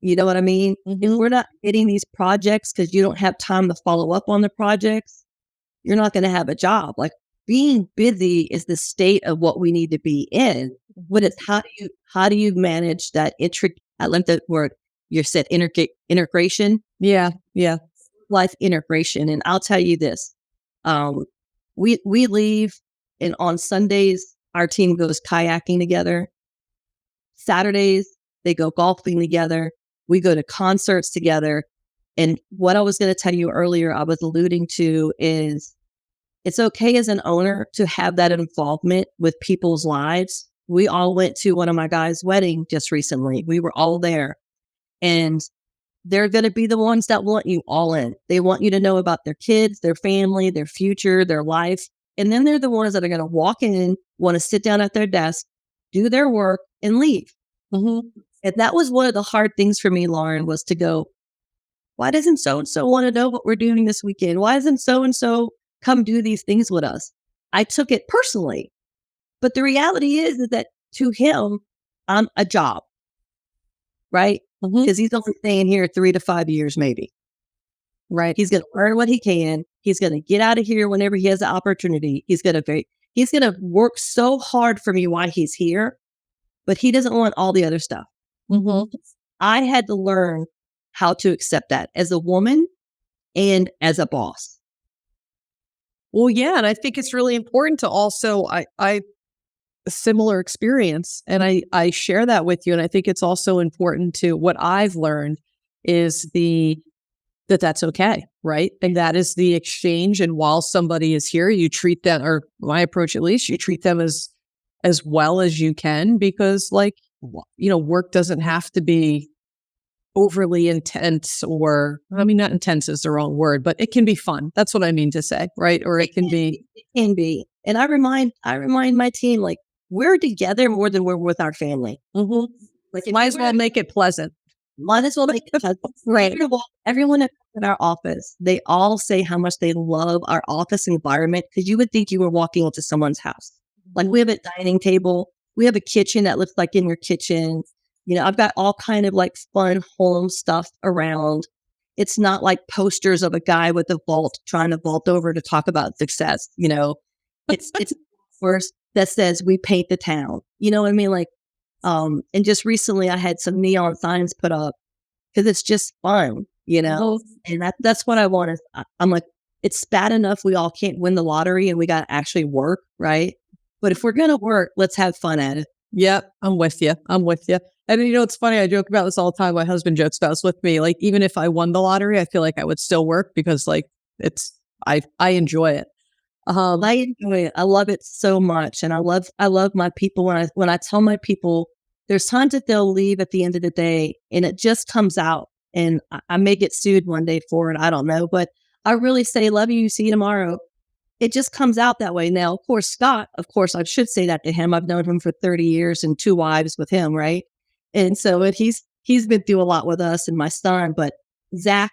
You know what I mean? Mm-hmm. If we're not getting these projects because you don't have time to follow up on the projects, you're not going to have a job. Like, being busy is the state of what we need to be in. But it's how do you manage that I love that word you said, integration. Yeah. Life integration. And I'll tell you this. We leave, and on Sundays our team goes kayaking together. Saturdays, they go golfing together. We go to concerts together. And what I was going to tell you earlier, I was alluding to, is it's okay as an owner to have that involvement with people's lives. We all went to one of my guys' wedding just recently. We were all there. And they're going to be the ones that want you all in. They want you to know about their kids, their family, their future, their life. And then they're the ones that are going to walk in, want to sit down at their desk, do their work, and leave. Mm-hmm. And that was one of the hard things for me, Lauren, was to go, why doesn't so-and-so want to know what we're doing this weekend? Why doesn't so-and-so come do these things with us? I took it personally. But the reality is that to him, I'm a job, right? Because he's only staying here 3 to 5 years, maybe. Right. He's going to earn what he can. He's going to get out of here whenever he has the opportunity. He's going to work so hard for me while he's here, but he doesn't want all the other stuff. Mm-hmm. I had to learn how to accept that as a woman and as a boss. Well, yeah. And I think it's really important to also, I a similar experience, and I share that with you. And I think it's also important to, what I've learned is that's okay, right? And that is the exchange. And while somebody is here, you treat them, or my approach at least, you treat them as well as you can, because work doesn't have to be overly intense, or, I mean, not intense is the wrong word, but it can be fun. That's what I mean to say, right? Or it can be. And I remind my team, like, we're together more than we're with our family. Mm-hmm. Like, might as well make it pleasant. Might as well make it. Right. Everyone in our office, they all say how much they love our office environment because you would think you were walking into someone's house. Like we have a dining table, we have a kitchen that looks like in your kitchen. I've got all kind of like fun home stuff around. It's not like posters of a guy with a vault trying to vault over to talk about success. It's first that says we paint the town. You know what I mean? Like, and just recently I had some neon signs put up because it's just fun, and that's what I want. I'm like, it's bad enough we all can't win the lottery and we got to actually work, right? But if we're going to work, let's have fun at it. Yep, I'm with you. And it's funny. I joke about this all the time. My husband jokes about this with me. Like, even if I won the lottery, I feel like I would still work because like I enjoy it. I enjoy it. I love it so much. And I love my people. When I tell my people, there's times that they'll leave at the end of the day and it just comes out, and I may get sued one day for it. I don't know, but I really say, love you. See you tomorrow. It just comes out that way. Now, of course, Scott, I should say that to him. I've known him for 30 years and 2 wives with him. Right. And so he's been through a lot with us and my son, but Zach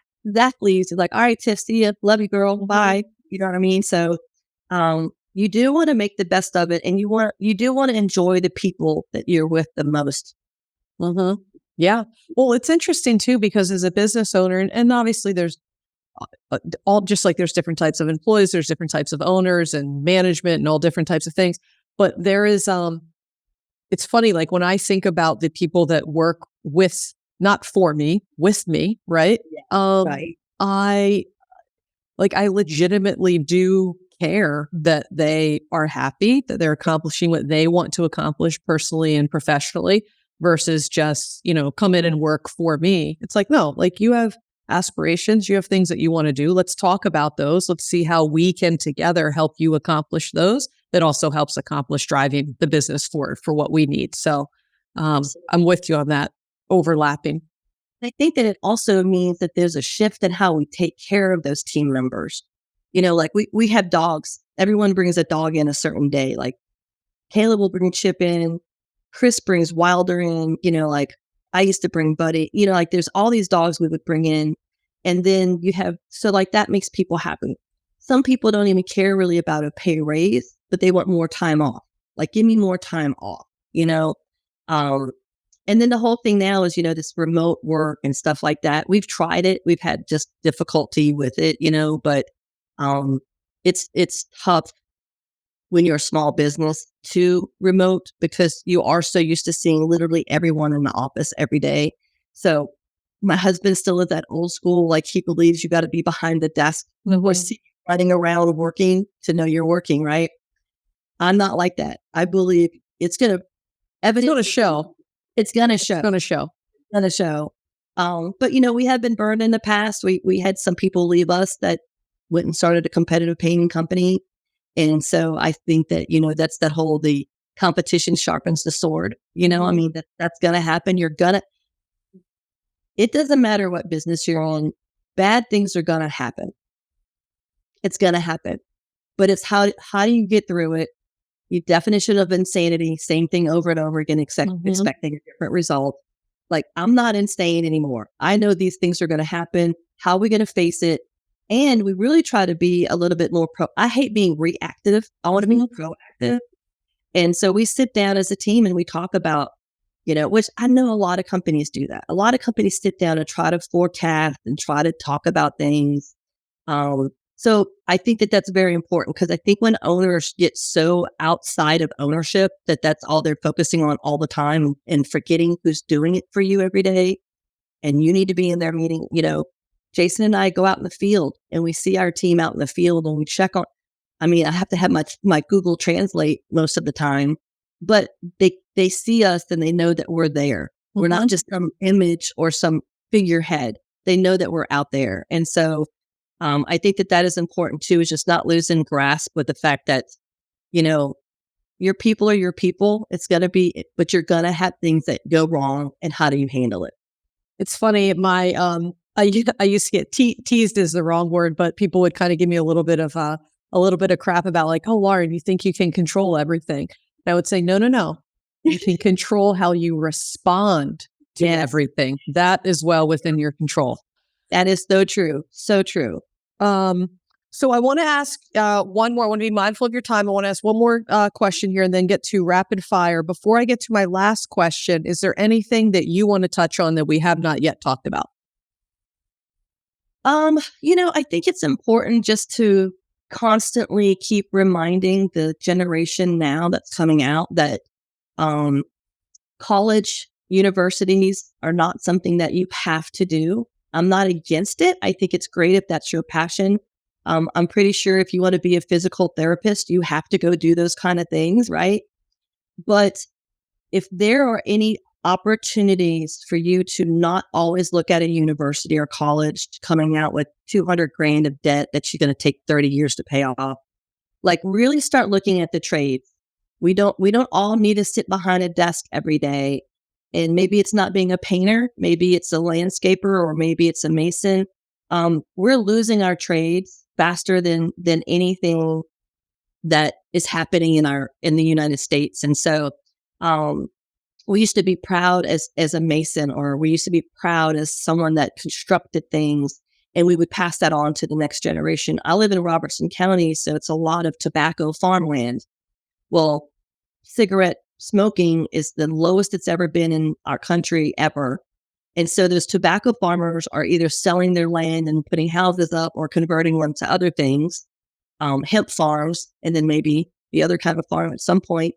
leaves. He's like, all right, Tiff, see ya. Love you, girl. Bye. You know what I mean? So, you do want to make the best of it, and you do want to enjoy the people that you're with the most. Mm-hmm. Yeah. Well, it's interesting too, because as a business owner, and obviously there's all, just like there's different types of employees, there's different types of owners and management and all different types of things. But there is, it's funny, like when I think about the people that work with, not for me, with me, right? Yeah, right. I legitimately do care that they are happy, that they're accomplishing what they want to accomplish personally and professionally versus just, come in and work for me. It's like, no, like you have aspirations, you have things that you want to do. Let's talk about those. Let's see how we can together help you accomplish those. That also helps accomplish driving the business forward for what we need. So I'm with you on that overlapping. I think that it also means that there's a shift in how we take care of those team members. Like we have dogs. Everyone brings a dog in a certain day. Like Caleb will bring Chip in. Chris brings Wilder in. Like I used to bring Buddy. Like there's all these dogs we would bring in. And then that makes people happy. Some people don't even care really about a pay raise, but they want more time off. Like, give me more time off, and then the whole thing now is, this remote work and stuff like that. We've tried it. We've had just difficulty with it, but it's tough when you're a small business to remote because you are so used to seeing literally everyone in the office every day. So my husband still is that old school, like he believes you got to be behind the desk or see running around working to know you're working, right? I'm not like that. I believe it's going to show. It's going to show. It's going to show. It's going to show. But we have been burned in the past. We had some people leave us that went and started a competitive painting company. And so I think that, that's that whole, the competition sharpens the sword. I mean, that's going to happen. It doesn't matter what business you're in. Bad things are going to happen. It's going to happen. But it's how do you get through it? Your definition of insanity, same thing over and over again, expecting a different result. Like, I'm not insane anymore. I know these things are going to happen. How are we going to face it? And we really try to be a little bit more I hate being reactive. I want to be proactive. And so we sit down as a team and we talk about, which I know a lot of companies do that. A lot of companies sit down and try to forecast and try to talk about things. So I think that that's very important because I think when owners get so outside of ownership that that's all they're focusing on all the time and forgetting who's doing it for you every day, and you need to be in their meeting. Jason and I go out in the field and we see our team out in the field and we check on. I mean, I have to have my Google Translate most of the time, but they see us and they know that we're there. We're not just some image or some figurehead. They know that we're out there, and so. I think that is important too, is just not losing grasp with the fact that, your people are your people. It's going to be, but you're going to have things that go wrong. And how do you handle it? It's funny. I used to get teased is the wrong word, but people would kind of give me a little bit of crap about like, oh, Lauren, you think you can control everything. And I would say, no. You can control how you respond to Yes. everything. That is well within your control. That is so true. So true. So I want to ask one more. I want to be mindful of your time. I want to ask one more question here and then get to rapid fire. Before I get to my last question, is there anything that you want to touch on that we have not yet talked about? I think it's important just to constantly keep reminding the generation now that's coming out that college universities are not something that you have to do. I'm not against it. I think it's great if that's your passion. I'm pretty sure if you want to be a physical therapist, you have to go do those kind of things, right? But if there are any opportunities for you to not always look at a university or college coming out with 200 grand of debt that you're going to take 30 years to pay off, like really start looking at the trades. We don't all need to sit behind a desk every day. And maybe it's not being a painter, maybe it's a landscaper, or maybe it's a mason. We're losing our trades faster than anything that is happening in the United States. And so we used to be proud as a mason, or we used to be proud as someone that constructed things, and we would pass that on to the next generation. I live in Robertson County, so it's a lot of tobacco farmland. Well, cigarette smoking is the lowest it's ever been in our country ever. And so those tobacco farmers are either selling their land and putting houses up or converting them to other things, hemp farms, and then maybe the other kind of farm at some point.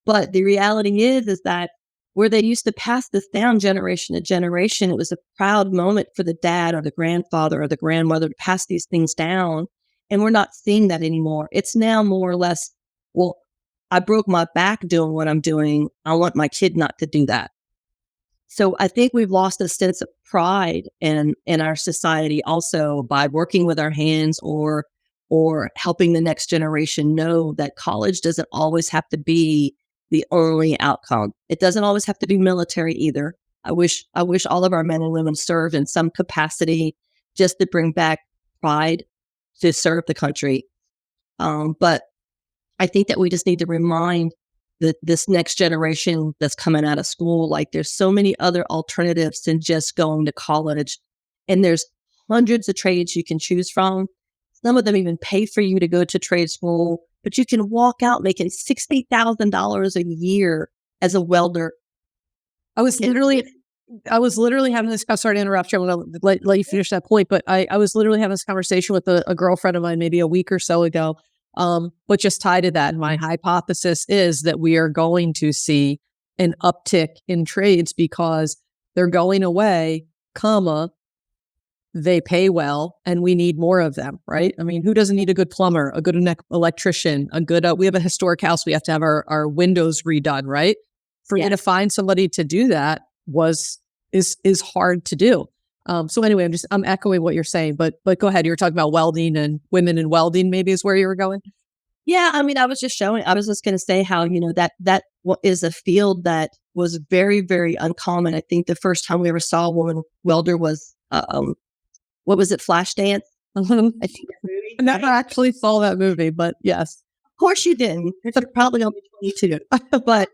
But the reality is that where they used to pass this down generation to generation, it was a proud moment for the dad or the grandfather or the grandmother to pass these things down. And we're not seeing that anymore. It's now more or less, well, I broke my back doing what I'm doing. I want my kid not to do that. So I think we've lost a sense of pride in our society also by working with our hands or helping the next generation know that college doesn't always have to be the only outcome. It doesn't always have to be military either. I wish all of our men and women served in some capacity just to bring back pride to serve the country. But I think that we just need to remind this next generation that's coming out of school, like there's so many other alternatives than just going to college. And there's hundreds of trades you can choose from. Some of them even pay for you to go to trade school, but you can walk out making $60,000 a year as a welder. I was literally having this. I'm sorry to interrupt you. I'm going to let you finish that point, but I was literally having this conversation with a girlfriend of mine maybe a week or so ago. But just tied to that, my hypothesis is that we are going to see an uptick in trades because they're going away, they pay well, and we need more of them, right? I mean, who doesn't need a good plumber, a good electrician, a good, we have a historic house, we have to have our windows redone, right? For me to find somebody to do that is hard to do. So anyway, I'm echoing what you're saying, but go ahead. You were talking about welding and women in welding, maybe is where you were going. Yeah. I mean, I was just going to say how, that is a field that was very, very uncommon. I think the first time we ever saw a woman welder was, what was it? Flashdance. I think that movie. I never actually saw that movie, but yes. Of course you didn't. You're probably only 22, but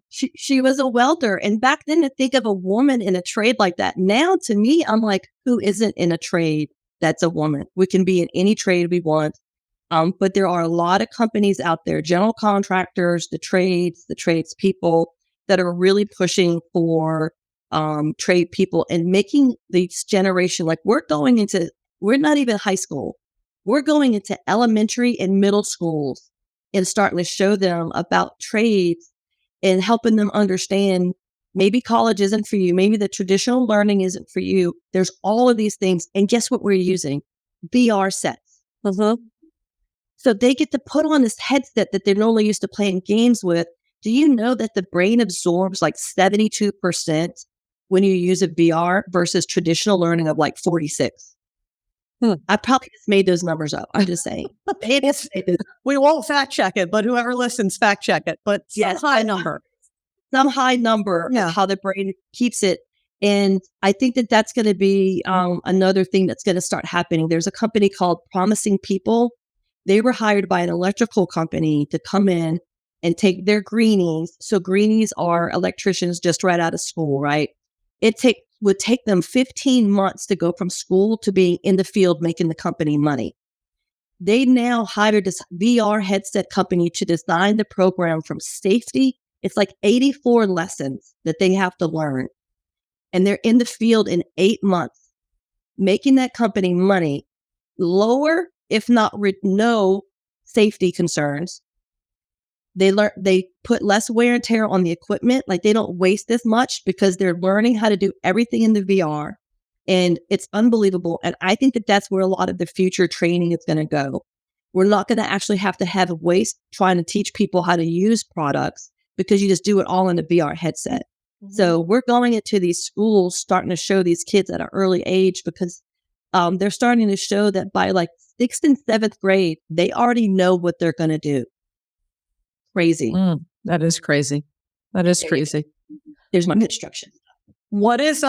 she was a welder. And back then, to think of a woman in a trade like that, now to me, I'm like, who isn't in a trade that's a woman? We can be in any trade we want. But there are a lot of companies out there, general contractors, the tradespeople that are really pushing for trade people and making this generation, like we're not even high school. We're going into elementary and middle schools and starting to show them about trades and helping them understand maybe college isn't for you. Maybe the traditional learning isn't for you. There's all of these things. And guess what we're using? VR sets. So they get to put on this headset that they're normally used to playing games with. Do you know that the brain absorbs like 72% when you use a VR versus traditional learning of like 46? I probably just made those numbers up. I'm just saying. We won't fact check it, but whoever listens, fact check it. But yes, high number. Some high number of how the brain keeps it. And I think that that's going to be another thing that's going to start happening. There's a company called Promising People. They were hired by an electrical company to come in and take their greenies. So greenies are electricians just right out of school, right? Would take them 15 months to go from school to being in the field making the company money. They now hired this VR headset company to design the program from safety. It's like 84 lessons that they have to learn. And they're in the field in 8 months, making that company money, lower, if not with no safety concerns. They put less wear and tear on the equipment. Like they don't waste as much because they're learning how to do everything in the VR. And it's unbelievable. And I think that that's where a lot of the future training is going to go. We're not going to actually have to have waste trying to teach people how to use products because you just do it all in a VR headset. Mm-hmm. So we're going into these schools, starting to show these kids at an early age because they're starting to show that by like 6th and 7th grade, they already know what they're going to do. Crazy. That is crazy. That is crazy. There's my construction. What is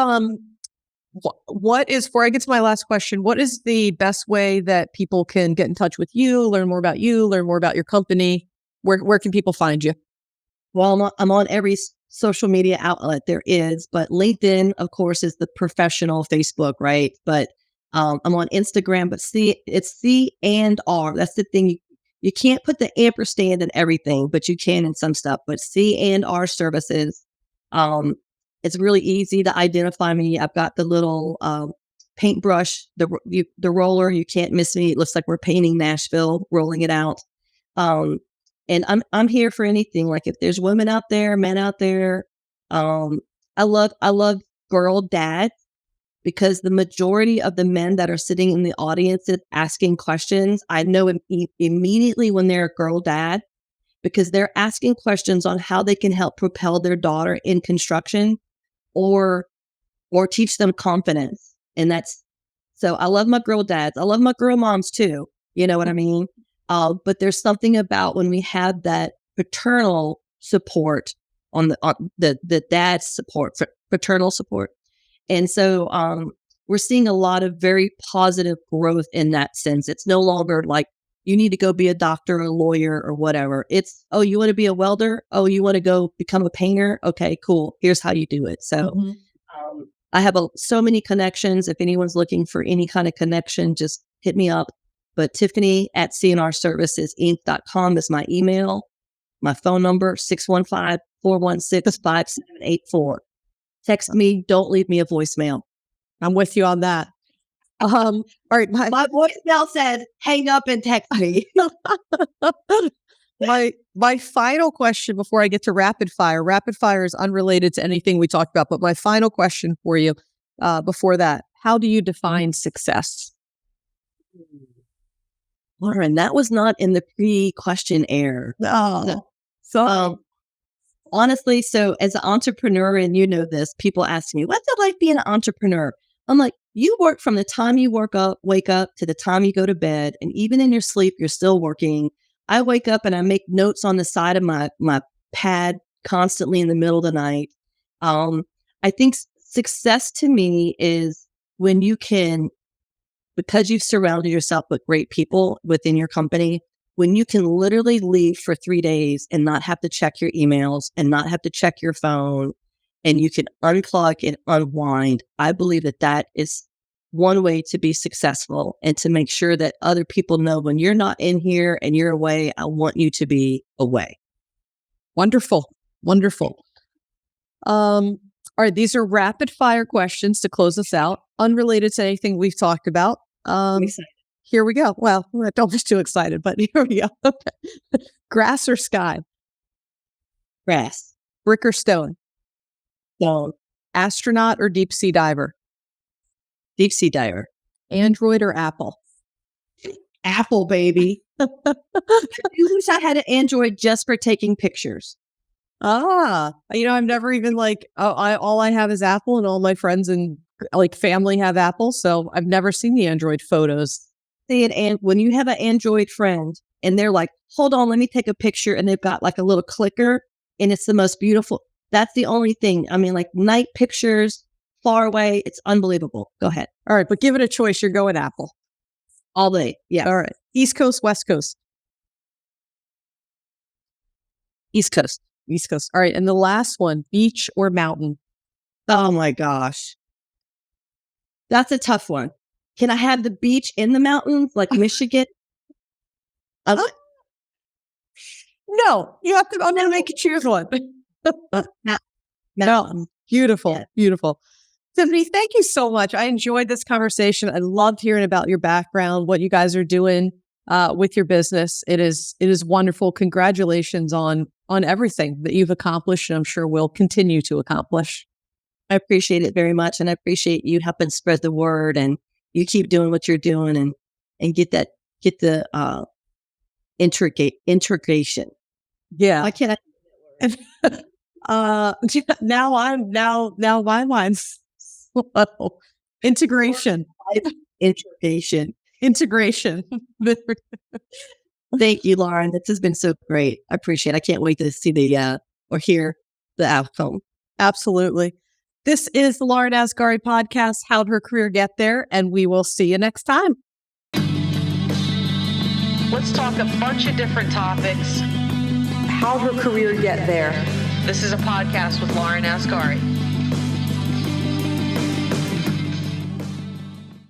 before I get to my last question, what is the best way that people can get in touch with you, learn more about your company? Where can people find you? Well, I'm on every social media outlet there is, but LinkedIn, of course, is the professional. Facebook, right? But I'm on Instagram, but it's C&R. That's the thing. You can't put the ampersand in everything, but you can in some stuff. But C&R Services. It's really easy to identify me. I've got the little paintbrush, the roller. You can't miss me. It looks like we're painting Nashville, rolling it out. And I'm here for anything. Like if there's women out there, men out there, I love girl dads because the majority of the men that are sitting in the audience asking questions, I know immediately when they're a girl dad because they're asking questions on how they can help propel their daughter in construction or teach them confidence. And so I love my girl dads. I love my girl moms too. You know what I mean? But there's something about when we have that paternal support on the dad's support, paternal support. And so we're seeing a lot of very positive growth in that sense. It's no longer like you need to go be a doctor or a lawyer or whatever. It's, oh, you want to be a welder? Oh, you want to go become a painter? Okay, cool. Here's how you do it. So I have so many connections. If anyone's looking for any kind of connection, just hit me up. But Tiffany at C&R Services Inc.com is my email. My phone number, 615-416-5784. Text me. Don't leave me a voicemail. I'm with you on that. All right. My voicemail says, hang up and text me. My final question before I get to rapid fire. Rapid fire is unrelated to anything we talked about, but my final question for you before that, how do you define success? Lauren, that was not in the pre-questionnaire. No. So honestly, so as an entrepreneur, and you know this, people ask me, what's it like being an entrepreneur? I'm like, you work from the time you wake up to the time you go to bed. And even in your sleep, you're still working. I wake up and I make notes on the side of my pad constantly in the middle of the night. I think success to me is when you can, because you've surrounded yourself with great people within your company, when you can literally leave for 3 days and not have to check your emails and not have to check your phone, and you can unplug and unwind. I believe that is one way to be successful and to make sure that other people know when you're not in here and you're away, I want you to be away. Wonderful. Wonderful. All right. These are rapid fire questions to close us out, unrelated to anything we've talked about. Here we go. Well, don't be too excited, but here we go. Okay. Grass or sky? Grass. Brick or stone? Stone. Astronaut or deep sea diver? Deep sea diver. Android or Apple? Apple, baby. I wish I had an Android just for taking pictures. I've never even all I have is Apple, and all my friends and family have Apple, so I've never seen the Android photos. See it, and when you have an Android friend and they're like, hold on, let me take a picture, and they've got like a little clicker and it's the most beautiful. That's the only thing. I mean, like night pictures, far away. It's unbelievable. Go ahead. All right. But give it a choice. You're going Apple. All day. Yeah. All right. East Coast, West Coast? East Coast. East Coast. All right. And the last one, beach or mountain? Oh my gosh. That's a tough one. Can I have the beach in the mountains like Michigan? No, you have to, I'm going to make you choose one. Mountain. Beautiful. Yeah. Beautiful. Tiffany, thank you so much. I enjoyed this conversation. I loved hearing about your background, what you guys are doing with your business. It is wonderful. Congratulations on everything that you've accomplished, and I'm sure will continue to accomplish. I appreciate it very much. And I appreciate you helping spread the word, and you keep doing what you're doing and get the integration. Yeah. Why can't I? Now my mind's slow. Integration. Integration. Thank you, Lauren. This has been so great. I appreciate it. I can't wait to see or hear the outcome. Absolutely. This is the Lauren Asghari podcast, How'd Her Career Get There? And we will see you next time. Let's talk a bunch of different topics. How'd her career get there? This is a podcast with Lauren Asghari.